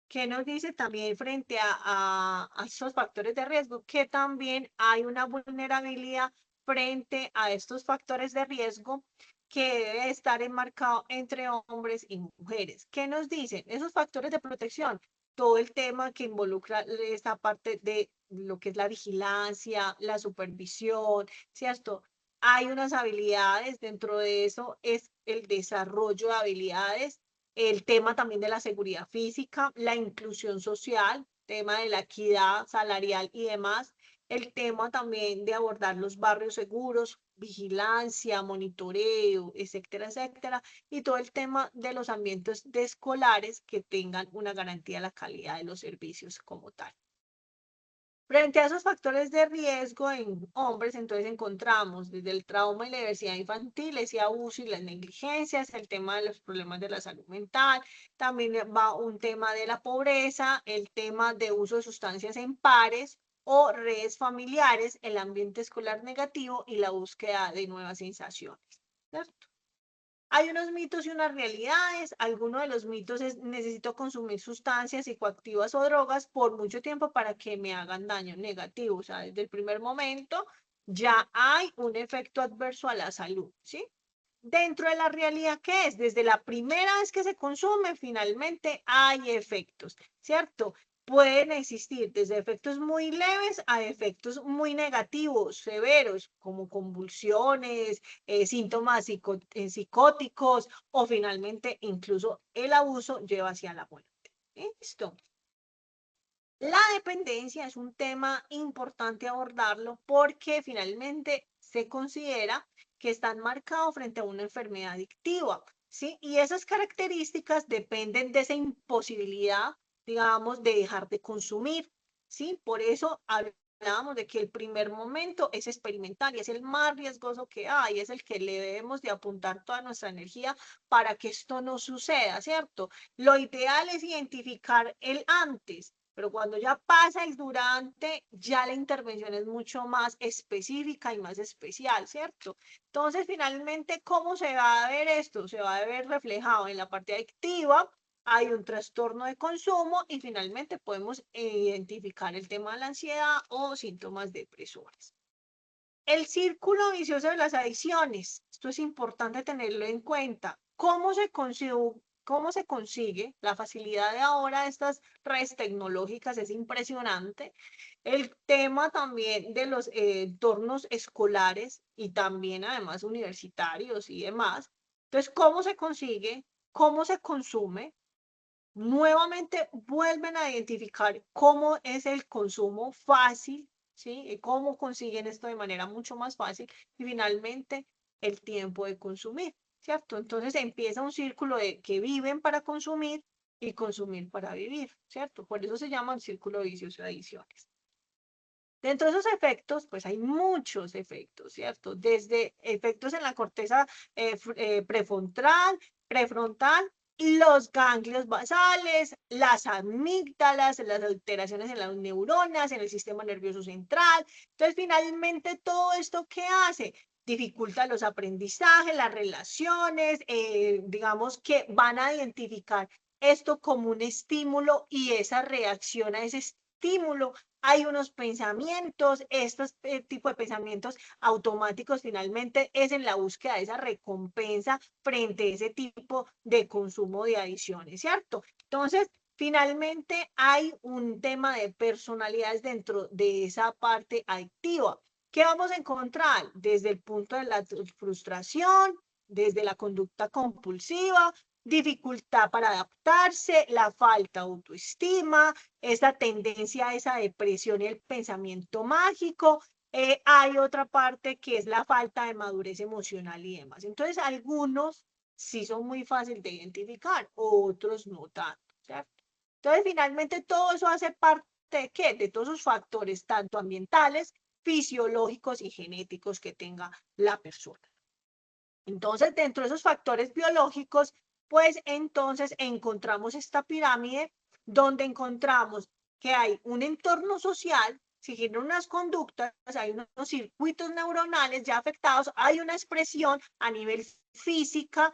¿qué nos dice también frente a esos factores de riesgo? Que también hay una vulnerabilidad frente a estos factores de riesgo que debe estar enmarcado entre hombres y mujeres. ¿Qué nos dicen? Esos factores de protección, todo el tema que involucra esta parte de lo que es la vigilancia, la supervisión, ¿cierto? Hay unas habilidades, dentro de eso es el desarrollo de habilidades, el tema también de la seguridad física, la inclusión social, tema de la equidad salarial y demás, el tema también de abordar los barrios seguros, vigilancia, monitoreo, etcétera, etcétera, y todo el tema de los ambientes escolares que tengan una garantía de la calidad de los servicios como tal. Frente a esos factores de riesgo en hombres, entonces encontramos desde el trauma y la diversidad infantil, ese abuso y las negligencias, el tema de los problemas de la salud mental, también va un tema de la pobreza, el tema de uso de sustancias en pares o redes familiares, el ambiente escolar negativo y la búsqueda de nuevas sensaciones, ¿cierto? Hay unos mitos y unas realidades. Alguno de los mitos es necesito consumir sustancias psicoactivas o drogas por mucho tiempo para que me hagan daño negativo. O sea, desde el primer momento ya hay un efecto adverso a la salud, ¿sí? Dentro de la realidad, ¿qué es? Desde la primera vez que se consume, finalmente hay efectos, ¿cierto? Pueden existir desde efectos muy leves a efectos muy negativos, severos, como convulsiones, síntomas psicóticos o finalmente incluso el abuso lleva hacia la muerte. ¿Listo? La dependencia es un tema importante abordarlo porque finalmente se considera que están marcados frente a una enfermedad adictiva, ¿sí? Y esas características dependen de esa imposibilidad, digamos, de dejar de consumir, ¿sí? Por eso hablábamos de que el primer momento es experimental y es el más riesgoso que hay, es el que le debemos de apuntar toda nuestra energía para que esto no suceda, ¿cierto? Lo ideal es identificar el antes, pero cuando ya pasa el durante, ya la intervención es mucho más específica y más especial, ¿cierto? Entonces, finalmente, ¿cómo se va a ver esto? Se va a ver reflejado en la parte adictiva, hay un trastorno de consumo y finalmente podemos identificar el tema de la ansiedad o síntomas depresores. El círculo vicioso de las adicciones, esto es importante tenerlo en cuenta. ¿Cómo se consigue? La facilidad de ahora de estas redes tecnológicas es impresionante. El tema también de los entornos escolares y también además universitarios y demás. Entonces, ¿cómo se consigue? ¿Cómo se consume? Nuevamente vuelven a identificar cómo es el consumo fácil, ¿sí? Y cómo consiguen esto de manera mucho más fácil y finalmente el tiempo de consumir, ¿cierto? Entonces empieza un círculo de que viven para consumir y consumir para vivir, ¿cierto? Por eso se llama el círculo vicioso de adicciones. Dentro de esos efectos, pues hay muchos efectos, ¿cierto? Desde efectos en la corteza prefrontal, los ganglios basales, las amígdalas, las alteraciones en las neuronas, en el sistema nervioso central. Entonces, finalmente, todo esto, ¿qué hace? Dificulta los aprendizajes, las relaciones, digamos que van a identificar esto como un estímulo y esa reacción a ese estímulo. Hay unos pensamientos, estos tipos de pensamientos automáticos finalmente es en la búsqueda de esa recompensa frente a ese tipo de consumo de adiciones, ¿cierto? Entonces, finalmente hay un tema de personalidades dentro de esa parte adictiva. ¿Qué vamos a encontrar? Desde el punto de la frustración, desde la conducta compulsiva, dificultad para adaptarse, la falta de autoestima, esa tendencia a esa depresión y el pensamiento mágico. Hay otra parte que es la falta de madurez emocional y demás. Entonces, algunos sí son muy fáciles de identificar, otros no tanto, ¿cierto? Entonces, finalmente, todo eso hace parte de ¿qué? De todos esos factores, tanto ambientales, fisiológicos y genéticos que tenga la persona. Entonces, dentro de esos factores biológicos, pues entonces encontramos esta pirámide donde encontramos que hay un entorno social, siguiendo unas conductas, hay unos circuitos neuronales ya afectados, hay una expresión a nivel física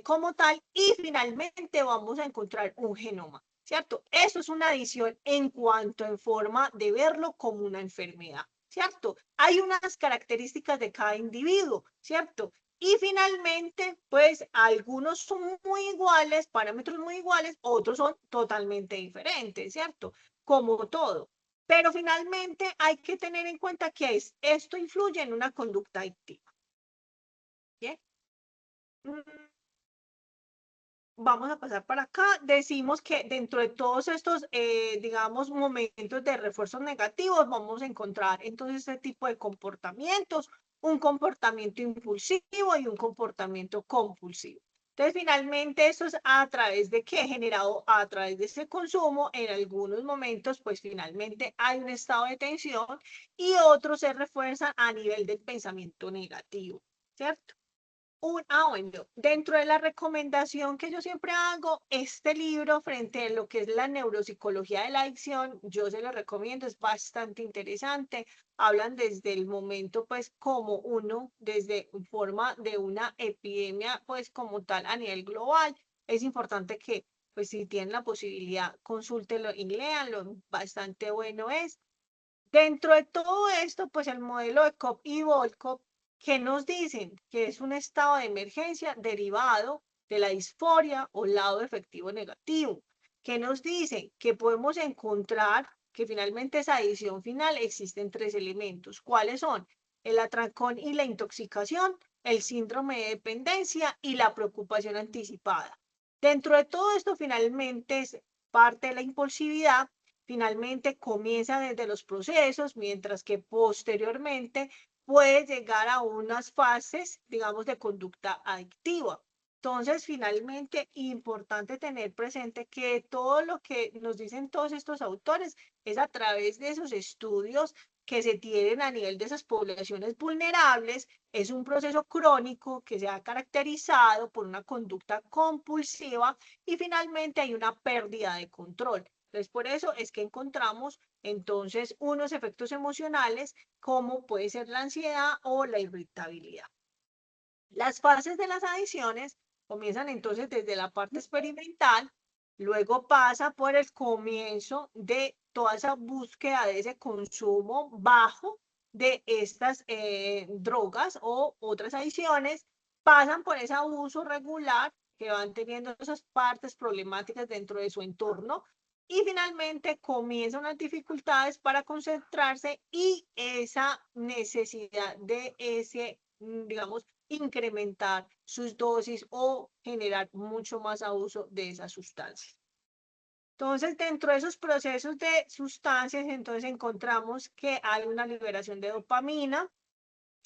como tal, y finalmente vamos a encontrar un genoma, ¿cierto? Eso es una adición en cuanto en forma de verlo como una enfermedad, ¿cierto? Hay unas características de cada individuo, ¿cierto? Y finalmente, pues algunos son muy iguales, parámetros muy iguales, otros son totalmente diferentes, ¿cierto? Como todo. Pero finalmente hay que tener en cuenta que esto influye en una conducta adictiva. ¿Bien? Vamos a pasar para acá. Decimos que dentro de todos estos, digamos, momentos de refuerzos negativos, vamos a encontrar entonces este tipo de comportamientos, un comportamiento impulsivo y un comportamiento compulsivo. Entonces, finalmente, esto es a través de qué, generado a través de este consumo, en algunos momentos, pues finalmente hay un estado de tensión y otros se refuerzan a nivel del pensamiento negativo, ¿cierto? Bueno, dentro de la recomendación que yo siempre hago, este libro frente a lo que es la neuropsicología de la adicción, yo se lo recomiendo, es bastante interesante. Hablan desde el momento, pues, como uno, desde forma de una epidemia, pues, como tal a nivel global. Es importante que, pues, si tienen la posibilidad, consúltenlo y léanlo, bastante bueno es. Dentro de todo esto, pues el modelo de COP y Volcop, que nos dicen que es un estado de emergencia derivado de la disforia o lado efectivo negativo, que nos dicen que podemos encontrar que finalmente esa adición final existen tres elementos. ¿Cuáles son? El atracón y la intoxicación, el síndrome de dependencia y la preocupación anticipada. Dentro de todo esto, finalmente es parte de la impulsividad. Finalmente comienza desde los procesos, mientras que posteriormente puede llegar a unas fases, digamos, de conducta adictiva. Entonces, finalmente, importante tener presente que todo lo que nos dicen todos estos autores es a través de esos estudios que se tienen a nivel de esas poblaciones vulnerables, es un proceso crónico que se ha caracterizado por una conducta compulsiva y finalmente hay una pérdida de control. Entonces, por eso es que encontramos entonces unos efectos emocionales como puede ser la ansiedad o la irritabilidad. Las fases de las adicciones comienzan entonces desde la parte experimental, luego pasa por el comienzo de toda esa búsqueda de ese consumo bajo de estas drogas o otras adicciones, pasan por ese abuso regular que van teniendo esas partes problemáticas dentro de su entorno y finalmente comienzan unas dificultades para concentrarse y esa necesidad de ese, digamos, incrementar sus dosis o generar mucho más abuso de esas sustancias. Entonces, dentro de esos procesos de sustancias, entonces encontramos que hay una liberación de dopamina,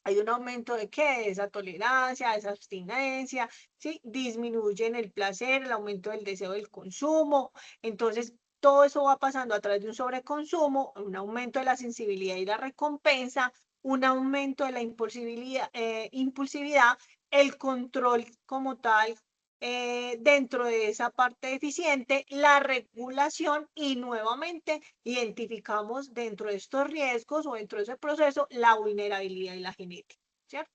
hay un aumento de qué, de esa tolerancia, de esa abstinencia, ¿sí? Disminuyen el placer, el aumento del deseo del consumo. Entonces, todo eso va pasando a través de un sobreconsumo, un aumento de la sensibilidad y la recompensa, un aumento de la impulsividad, el control como tal dentro de esa parte deficiente, la regulación y nuevamente identificamos dentro de estos riesgos o dentro de ese proceso la vulnerabilidad y la genética, ¿cierto?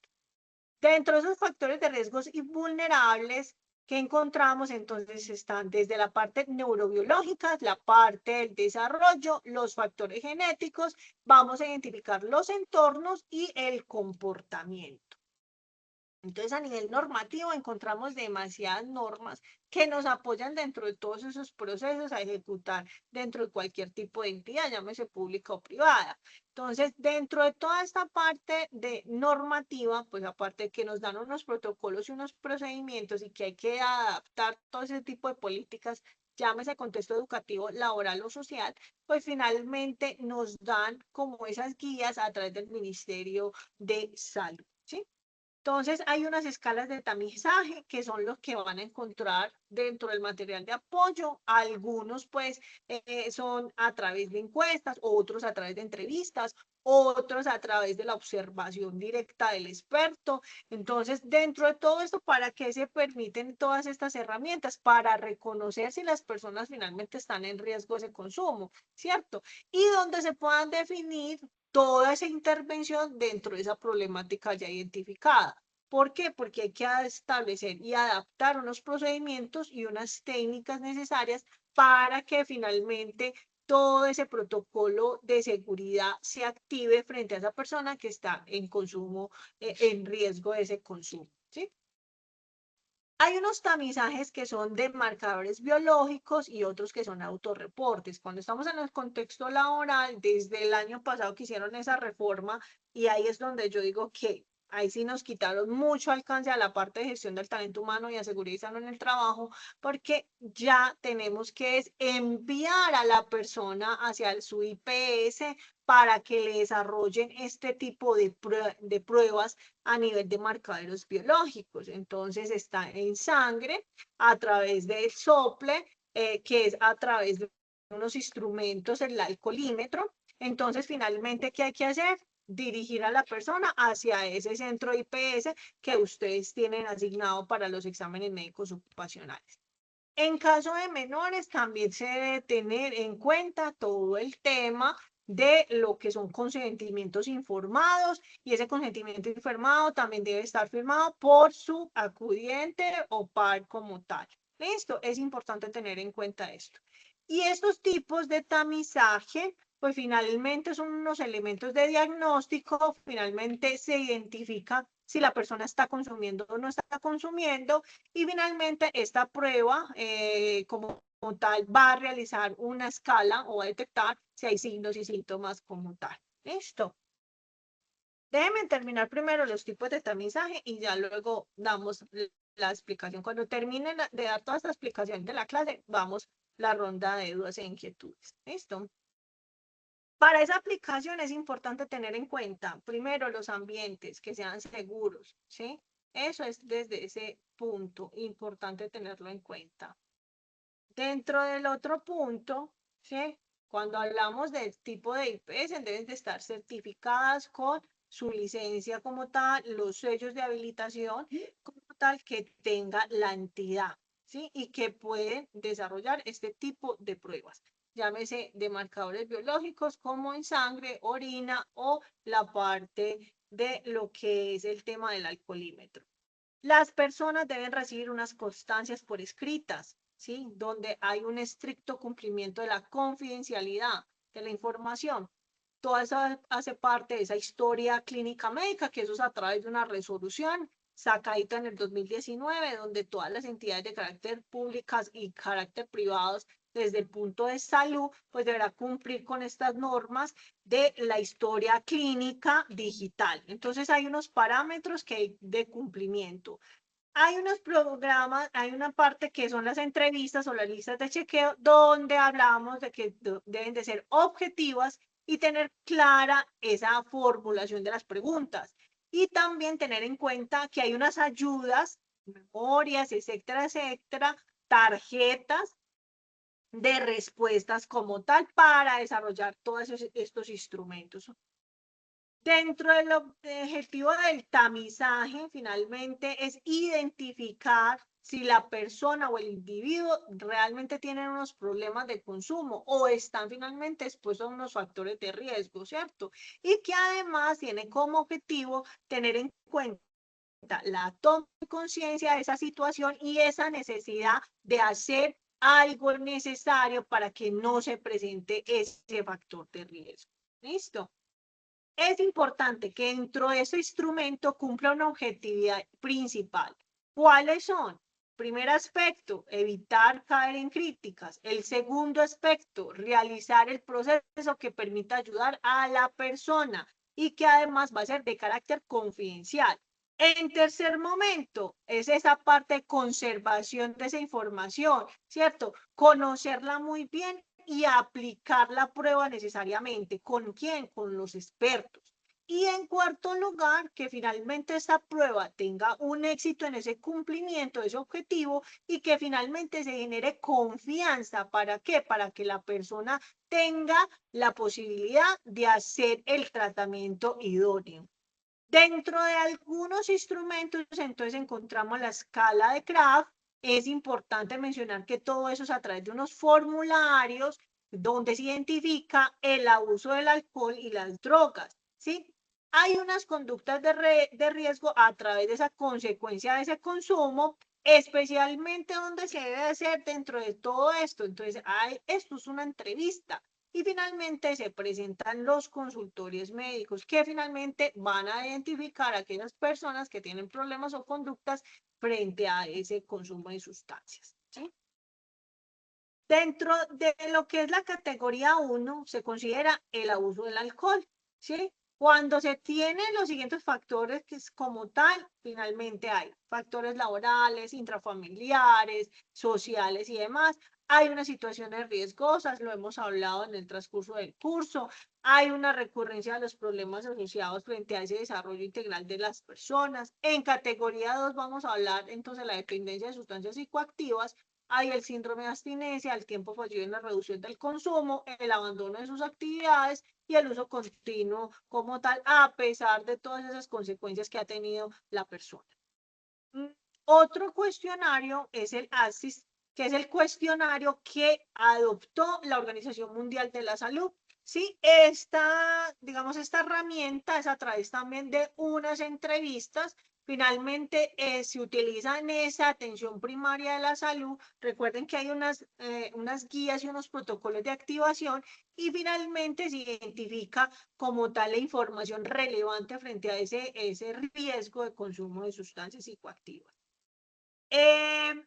Dentro de esos factores de riesgos y vulnerables que encontramos, entonces están desde la parte neurobiológica, la parte del desarrollo, los factores genéticos, vamos a identificar los entornos y el comportamiento. Entonces, a nivel normativo, encontramos demasiadas normas que nos apoyan dentro de todos esos procesos a ejecutar dentro de cualquier tipo de entidad, llámese pública o privada. Entonces, dentro de toda esta parte de normativa, pues aparte de que nos dan unos protocolos y unos procedimientos y que hay que adaptar todo ese tipo de políticas, llámese contexto educativo, laboral o social, pues finalmente nos dan como esas guías a través del Ministerio de Salud, ¿sí? Entonces, hay unas escalas de tamizaje que son los que van a encontrar dentro del material de apoyo. Algunos, pues, son a través de encuestas, otros a través de entrevistas, otros a través de la observación directa del experto. Entonces, dentro de todo esto, ¿para qué se permiten todas estas herramientas? Para reconocer si las personas finalmente están en riesgo de consumo, ¿cierto? Y donde se puedan definir toda esa intervención dentro de esa problemática ya identificada. ¿Por qué? Porque hay que establecer y adaptar unos procedimientos y unas técnicas necesarias para que finalmente todo ese protocolo de seguridad se active frente a esa persona que está en consumo, en riesgo de ese consumo, ¿sí? Hay unos tamizajes que son de marcadores biológicos y otros que son autorreportes. Cuando estamos en el contexto laboral, desde el año pasado que hicieron esa reforma, y ahí es donde yo digo que ahí sí nos quitaron mucho alcance a la parte de gestión del talento humano y a seguridad y salud en el trabajo, porque ya tenemos que enviar a la persona hacia su IPS para que le desarrollen este tipo de pruebas a nivel de marcadores biológicos. Entonces está en sangre a través del sople, que es a través de unos instrumentos, el alcoholímetro. Entonces, finalmente, ¿qué hay que hacer? Dirigir a la persona hacia ese centro IPS que ustedes tienen asignado para los exámenes médicos ocupacionales. En caso de menores, también se debe tener en cuenta todo el tema de lo que son consentimientos informados, y ese consentimiento informado también debe estar firmado por su acudiente o par como tal. ¿Listo? Es importante tener en cuenta esto. Y estos tipos de tamizaje, pues finalmente son unos elementos de diagnóstico, finalmente se identifica si la persona está consumiendo o no está consumiendo, y finalmente esta prueba como tal va a realizar una escala o va a detectar si hay signos y síntomas como tal. ¿Listo? Déjenme terminar primero los tipos de tamizaje y ya luego damos la explicación. Cuando terminen de dar toda esta explicación de la clase, vamos la ronda de dudas e inquietudes. ¿Listo? Para esa aplicación es importante tener en cuenta, primero, los ambientes que sean seguros, ¿sí? Eso es desde ese punto importante tenerlo en cuenta. Dentro del otro punto, ¿sí? Cuando hablamos del tipo de IPS, deben de estar certificadas con su licencia como tal, los sellos de habilitación como tal que tenga la entidad, ¿sí? Y que pueden desarrollar este tipo de pruebas. Llámese de marcadores biológicos como en sangre, orina o la parte de lo que es el tema del alcoholímetro. Las personas deben recibir unas constancias por escritas, ¿sí? Donde hay un estricto cumplimiento de la confidencialidad de la información. Todo eso hace parte de esa historia clínica médica, que eso es a través de una resolución sacadita en el 2019, donde todas las entidades de carácter públicas y carácter privados, desde el punto de salud, pues deberá cumplir con estas normas de la historia clínica digital. Entonces hay unos parámetros que hay de cumplimiento. Hay unos programas, hay una parte que son las entrevistas o las listas de chequeo, donde hablamos de que deben de ser objetivas y tener clara esa formulación de las preguntas. Y también tener en cuenta que hay unas ayudas, memorias, etcétera, etcétera, tarjetas, de respuestas como tal para desarrollar todos estos instrumentos. Dentro del objetivo del tamizaje, finalmente, es identificar si la persona o el individuo realmente tienen unos problemas de consumo o están finalmente expuestos a unos factores de riesgo, ¿cierto? Y que además tiene como objetivo tener en cuenta la toma de conciencia de esa situación y esa necesidad de hacer algo necesario para que no se presente ese factor de riesgo. ¿Listo? Es importante que dentro de ese instrumento cumpla una objetividad principal. ¿Cuáles son? Primer aspecto, evitar caer en críticas. El segundo aspecto, realizar el proceso que permita ayudar a la persona y que además va a ser de carácter confidencial. En tercer momento, es esa parte de conservación de esa información, ¿cierto? Conocerla muy bien y aplicar la prueba necesariamente. ¿Con quién? Con los expertos. Y en cuarto lugar, que finalmente esta prueba tenga un éxito en ese cumplimiento de ese objetivo y que finalmente se genere confianza. ¿Para qué? Para que la persona tenga la posibilidad de hacer el tratamiento idóneo. Dentro de algunos instrumentos, entonces encontramos la escala de Kraft. Es importante mencionar que todo eso es a través de unos formularios donde se identifica el abuso del alcohol y las drogas, ¿sí? Hay unas conductas de riesgo a través de esa consecuencia de ese consumo, especialmente donde se debe hacer dentro de todo esto. Entonces, esto es una entrevista. Y finalmente se presentan los consultorios médicos que finalmente van a identificar a aquellas personas que tienen problemas o conductas frente a ese consumo de sustancias, ¿sí? Dentro de lo que es la categoría 1 se considera el abuso del alcohol, ¿sí? Cuando se tienen los siguientes factores que es como tal, finalmente hay factores laborales, intrafamiliares, sociales y demás. Hay unas situaciones riesgosas, lo hemos hablado en el transcurso del curso. Hay una recurrencia de los problemas asociados frente a ese desarrollo integral de las personas. En categoría 2 vamos a hablar entonces de la dependencia de sustancias psicoactivas. Hay el síndrome de abstinencia, el tiempo fallido en la reducción del consumo, el abandono de sus actividades y el uso continuo como tal, a pesar de todas esas consecuencias que ha tenido la persona. Otro cuestionario es el ASIS, que es el cuestionario que adoptó la Organización Mundial de la Salud. Sí, digamos, esta herramienta es a través también de unas entrevistas. Finalmente, se utiliza en esa atención primaria de la salud. Recuerden que hay unas guías y unos protocolos de activación y finalmente se identifica como tal la información relevante frente a ese riesgo de consumo de sustancias psicoactivas.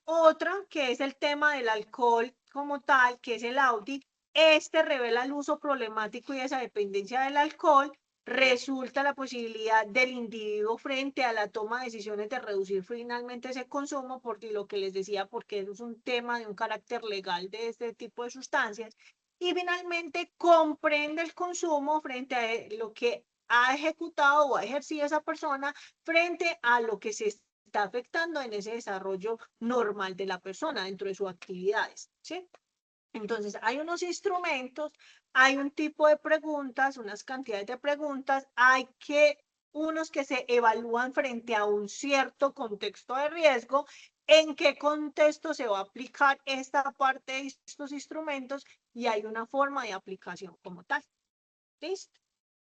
Otra que es el tema del alcohol como tal, que es el audit. Este revela el uso problemático y esa dependencia del alcohol. Resulta la posibilidad del individuo frente a la toma de decisiones de reducir finalmente ese consumo, porque lo que les decía, porque eso es un tema de un carácter legal de este tipo de sustancias. Y finalmente comprende el consumo frente a lo que ha ejecutado o ha ejercido esa persona frente a lo que se está afectando en ese desarrollo normal de la persona dentro de sus actividades, ¿sí? Entonces, hay unos instrumentos, hay un tipo de preguntas, unas cantidades de preguntas, hay unos que se evalúan frente a un cierto contexto de riesgo, en qué contexto se va a aplicar esta parte de estos instrumentos y hay una forma de aplicación como tal. ¿Listo?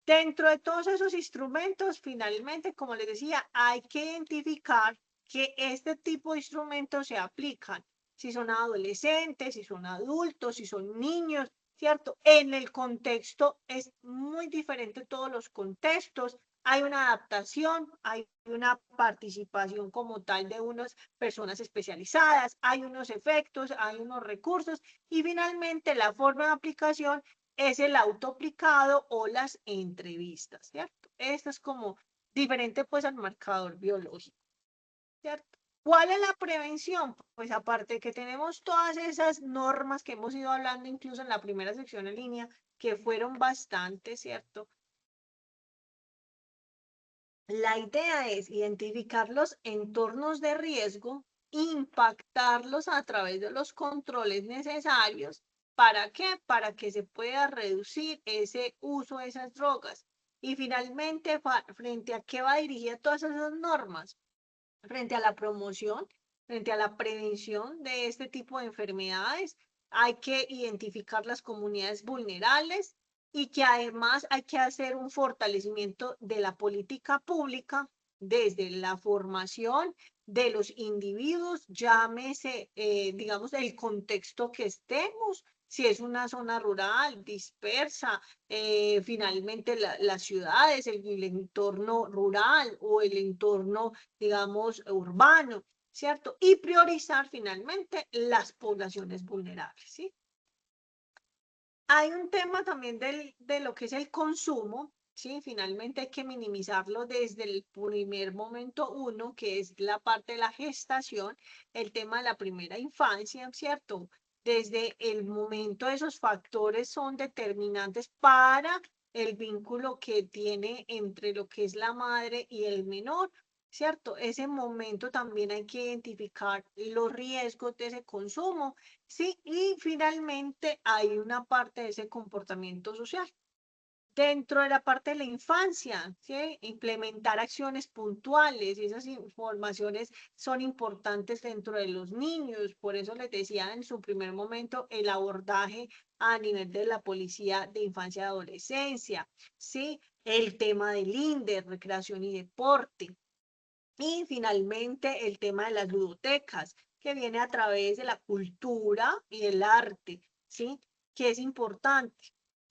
Dentro de todos esos instrumentos, finalmente, como les decía, hay que identificar que este tipo de instrumentos se aplican. Si son adolescentes, si son adultos, si son niños, ¿cierto? En el contexto es muy diferente todos los contextos. Hay una adaptación, hay una participación como tal de unas personas especializadas, hay unos efectos, hay unos recursos y finalmente la forma de aplicación es el autoaplicado o las entrevistas, ¿cierto? Esto es como diferente pues al marcador biológico, ¿cierto? ¿Cuál es la prevención? Pues aparte de que tenemos todas esas normas que hemos ido hablando incluso en la primera sección en línea, que fueron bastante, ¿cierto? La idea es identificar los entornos de riesgo, impactarlos a través de los controles necesarios ¿Para qué? Para que se pueda reducir ese uso de esas drogas. Y finalmente, ¿frente a qué va dirigida todas esas normas? Frente a la promoción, frente a la prevención de este tipo de enfermedades. Hay que identificar las comunidades vulnerables y que además hay que hacer un fortalecimiento de la política pública desde la formación de los individuos, llámese, digamos, el contexto que estemos, si es una zona rural, dispersa, finalmente las ciudades, el entorno rural o el entorno, digamos, urbano, ¿cierto? Y priorizar finalmente las poblaciones vulnerables, ¿sí? Hay un tema también de lo que es el consumo, ¿sí? Finalmente hay que minimizarlo desde el primer momento uno, que es la parte de la gestación, el tema de la primera infancia, ¿cierto? Desde el momento esos factores son determinantes para el vínculo que tiene entre lo que es la madre y el menor, ¿cierto? Ese momento también hay que identificar los riesgos de ese consumo. Sí, y finalmente hay una parte de ese comportamiento social. Dentro de la parte de la infancia, ¿sí? Implementar acciones puntuales y esas informaciones son importantes dentro de los niños. Por eso les decía en su primer momento el abordaje a nivel de la policía de infancia y adolescencia, ¿sí? El tema del INDE, recreación y deporte. Y finalmente el tema de las ludotecas, que viene a través de la cultura y el arte, ¿sí? Que es importante,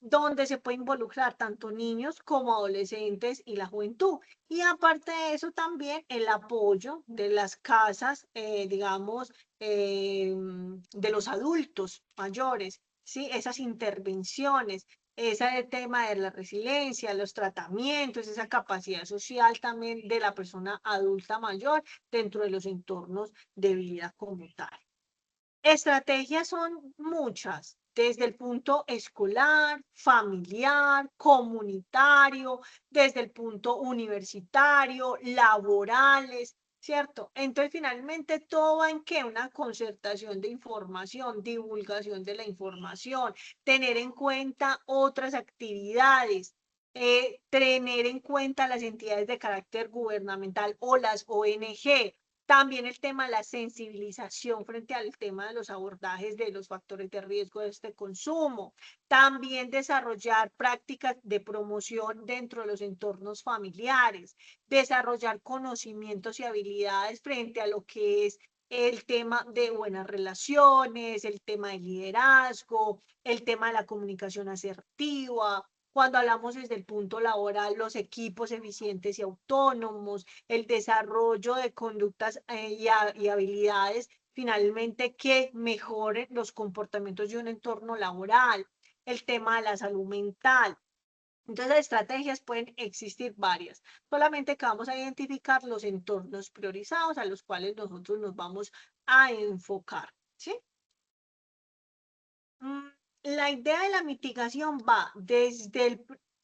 donde se puede involucrar tanto niños como adolescentes y la juventud. Y aparte de eso también el apoyo de las casas, digamos, de los adultos mayores, ¿sí? Esas intervenciones, ese tema de la resiliencia, los tratamientos, esa capacidad social también de la persona adulta mayor dentro de los entornos de vida como tal. Estrategias son muchas, desde el punto escolar, familiar, comunitario, desde el punto universitario, laborales, ¿cierto? Entonces, finalmente, todo va en que una concertación de información, divulgación de la información, tener en cuenta otras actividades, tener en cuenta las entidades de carácter gubernamental o las ONG, también el tema de la sensibilización frente al tema de los abordajes de los factores de riesgo de este consumo. También desarrollar prácticas de promoción dentro de los entornos familiares. Desarrollar conocimientos y habilidades frente a lo que es el tema de buenas relaciones, el tema del liderazgo, el tema de la comunicación asertiva. Cuando hablamos desde el punto laboral, los equipos eficientes y autónomos, el desarrollo de conductas y habilidades finalmente que mejoren los comportamientos de un entorno laboral, el tema de la salud mental. Entonces, estrategias pueden existir varias, solamente que vamos a identificar los entornos priorizados a los cuales nosotros nos vamos a enfocar, ¿sí? La idea de la mitigación va desde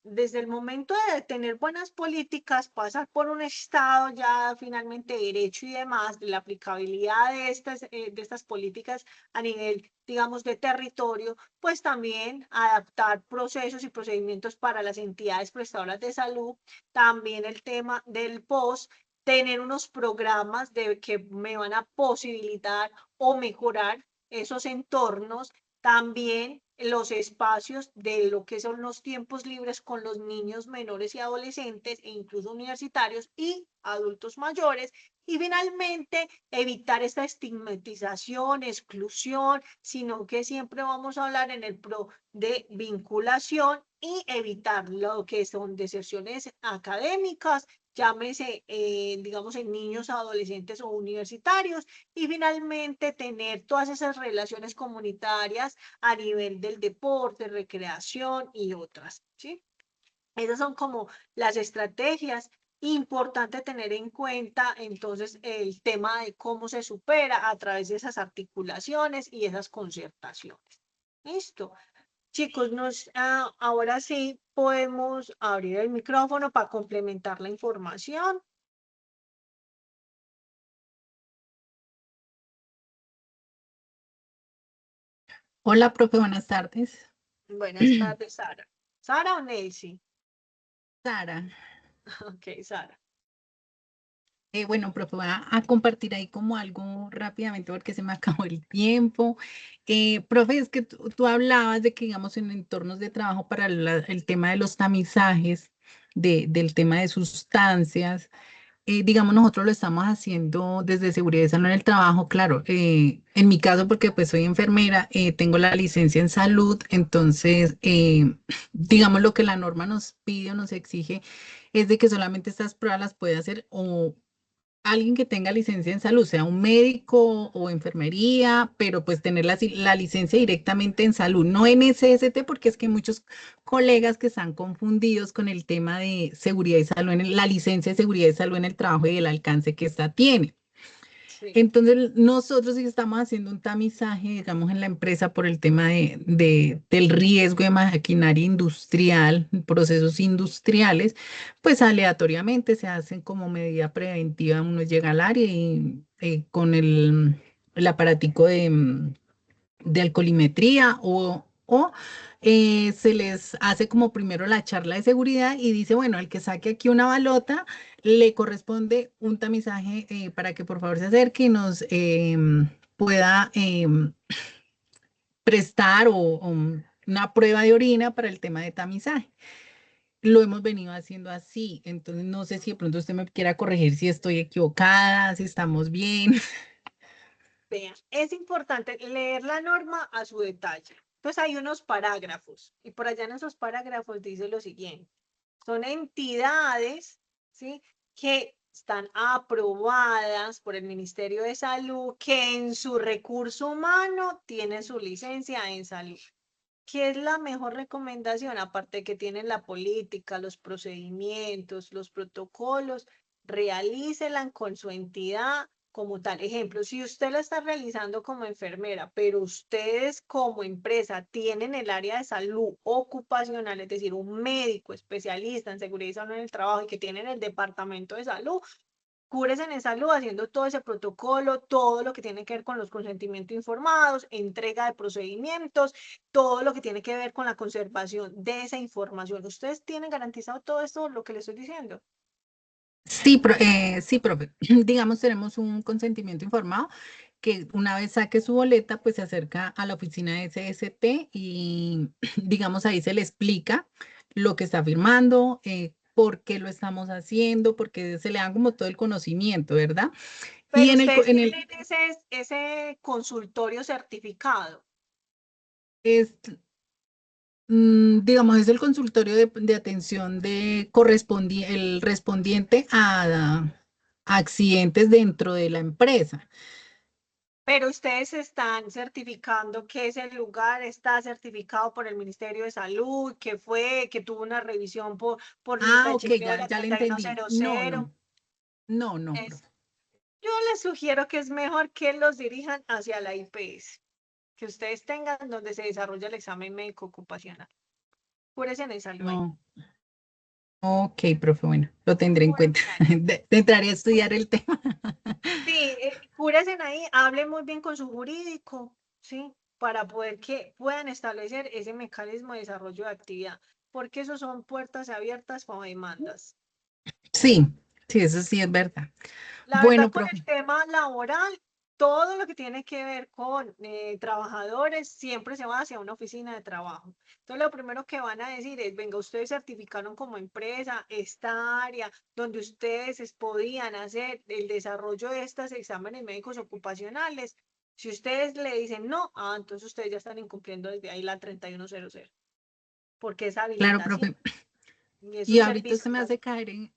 el momento de tener buenas políticas, pasar por un Estado ya finalmente de derecho y demás, de la aplicabilidad de estas políticas a nivel, digamos, de territorio, pues también adaptar procesos y procedimientos para las entidades prestadoras de salud, también el tema del POS, tener unos programas que me van a posibilitar o mejorar esos entornos, también los espacios de lo que son los tiempos libres con los niños menores y adolescentes e incluso universitarios y adultos mayores. Y finalmente, evitar esta estigmatización, exclusión, sino que siempre vamos a hablar en el pro de vinculación y evitar lo que son deserciones académicas, llámese, digamos, en niños, adolescentes o universitarios, y finalmente tener todas esas relaciones comunitarias a nivel del deporte, recreación y otras, ¿sí? Esas son como las estrategias. Importante tener en cuenta entonces el tema de cómo se supera a través de esas articulaciones y esas concertaciones. Listo. Chicos, ahora sí podemos abrir el micrófono para complementar la información. Hola, profe, buenas tardes. Buenas tardes, Sara. ¿Sara o Nelcy? Sara. Ok, Sara. Bueno, profe, voy a compartir ahí como algo rápidamente porque se me acabó el tiempo. Profe, es que tú hablabas de que, digamos, en entornos de trabajo para el tema de los tamizajes, del tema de sustancias. Digamos, nosotros lo estamos haciendo desde seguridad y salud en el trabajo, claro. En mi caso, porque pues soy enfermera, tengo la licencia en salud, entonces, digamos, lo que la norma nos pide o nos exige es de que solamente estas pruebas las puede hacer o alguien que tenga licencia en salud, sea un médico o enfermería, pero pues tener la licencia directamente en salud, no en SST, porque es que hay muchos colegas que están confundidos con el tema de seguridad y salud, la licencia de seguridad y salud en el trabajo y el alcance que esta tiene. Sí. Entonces, nosotros sí estamos haciendo un tamizaje, digamos, en la empresa por el tema del riesgo de maquinaria industrial, procesos industriales, pues aleatoriamente se hacen como medida preventiva. Uno llega al área y con el aparatico de alcoholimetría o se les hace como primero la charla de seguridad y dice, bueno, el que saque aquí una balota le corresponde un tamizaje para que por favor se acerque y nos pueda prestar o una prueba de orina para el tema de tamizaje. Lo hemos venido haciendo así, entonces no sé si de pronto usted me quiera corregir si estoy equivocada, si estamos bien. Vean, es importante leer la norma a su detalle. Entonces hay unos parágrafos y por allá en esos parágrafos dice lo siguiente. Son entidades, ¿sí?, que están aprobadas por el Ministerio de Salud, que en su recurso humano tienen su licencia en salud. ¿Qué es la mejor recomendación? Aparte de que tienen la política, los procedimientos, los protocolos, realícelan con su entidad como tal. Ejemplo, si usted lo está realizando como enfermera, pero ustedes como empresa tienen el área de salud ocupacional, es decir, un médico especialista en seguridad y salud en el trabajo y que tienen el departamento de salud, cúbrese en salud haciendo todo ese protocolo, todo lo que tiene que ver con los consentimientos informados, entrega de procedimientos, todo lo que tiene que ver con la conservación de esa información. ¿Ustedes tienen garantizado todo esto, lo que les estoy diciendo? Sí, sí, profe. Digamos, tenemos un consentimiento informado que una vez saque su boleta, pues se acerca a la oficina de SST y digamos ahí se le explica lo que está firmando, por qué lo estamos haciendo, porque se le da como todo el conocimiento, ¿verdad? Y Pero en el, ustedes tienen ese consultorio certificado. es, digamos, es el consultorio de atención el respondiente a accidentes dentro de la empresa. Pero ustedes están certificando que ese lugar está certificado por el Ministerio de Salud, que tuvo una revisión por Ah, ok, IPHP o ya, la ya le entendí. No, 3100. no, no, no, Es, profe. yo les sugiero que es mejor que los dirijan hacia la IPS, que ustedes tengan donde se desarrolla el examen médico ocupacional. Cúrese en el salud ahí. No. Ok, profe, bueno, lo tendré en cuenta. Cúrese ahí. Entraré a estudiar el tema. Sí, cúrese ahí, hable muy bien con su jurídico, ¿sí? Para poder que puedan establecer ese mecanismo de desarrollo de actividad, porque eso son puertas abiertas para demandas. Sí, sí, eso sí es verdad. La verdad, Bueno, con profe, el tema laboral, todo lo que tiene que ver con trabajadores siempre se va hacia una oficina de trabajo. Entonces, lo primero que van a decir es, venga, ustedes certificaron como empresa esta área donde ustedes podían hacer el desarrollo de estos exámenes médicos ocupacionales. Si ustedes le dicen no, entonces ustedes ya están incumpliendo desde ahí la 3100, porque es claro, habilitación profe. y es Y un ahorita servicio. usted me hace caer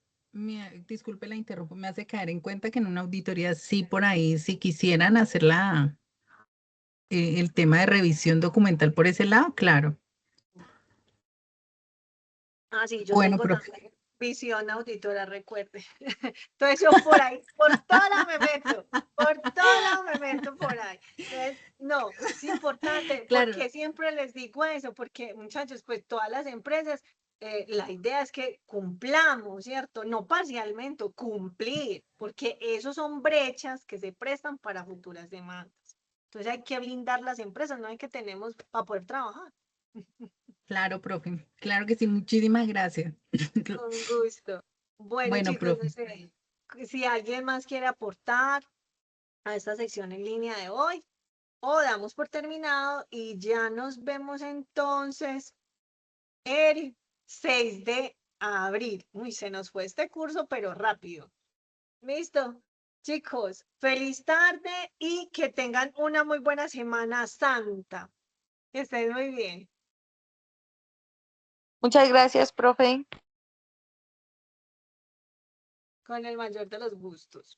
disculpe la interrumpo, me hace caer en cuenta que en una auditoría, sí, por ahí, si quisieran hacer el tema de revisión documental por ese lado, claro. Sí, yo Bueno, tengo profe. también visión auditora, recuerde. Entonces yo por ahí, por toda la me meto, por toda la me meto por ahí. Entonces, no, es importante, Claro, porque siempre les digo eso, porque muchachos, pues todas las empresas, la idea es que cumplamos, ¿cierto? No parcialmente, cumplir, porque esos son brechas que se prestan para futuras demandas. Entonces hay que blindar las empresas, no hay que tenemos para poder trabajar. Claro, profe. Claro que sí. Muchísimas gracias. Con gusto. Bueno, Bueno, chicos, no profe. sé si alguien más quiere aportar a esta sección en línea de hoy, o damos por terminado y ya nos vemos entonces el 6 de abril. Uy, se nos fue este curso, pero rápido. ¿Listo? Chicos, feliz tarde y que tengan una muy buena Semana Santa. Que estén muy bien. Muchas gracias, profe. Con el mayor de los gustos.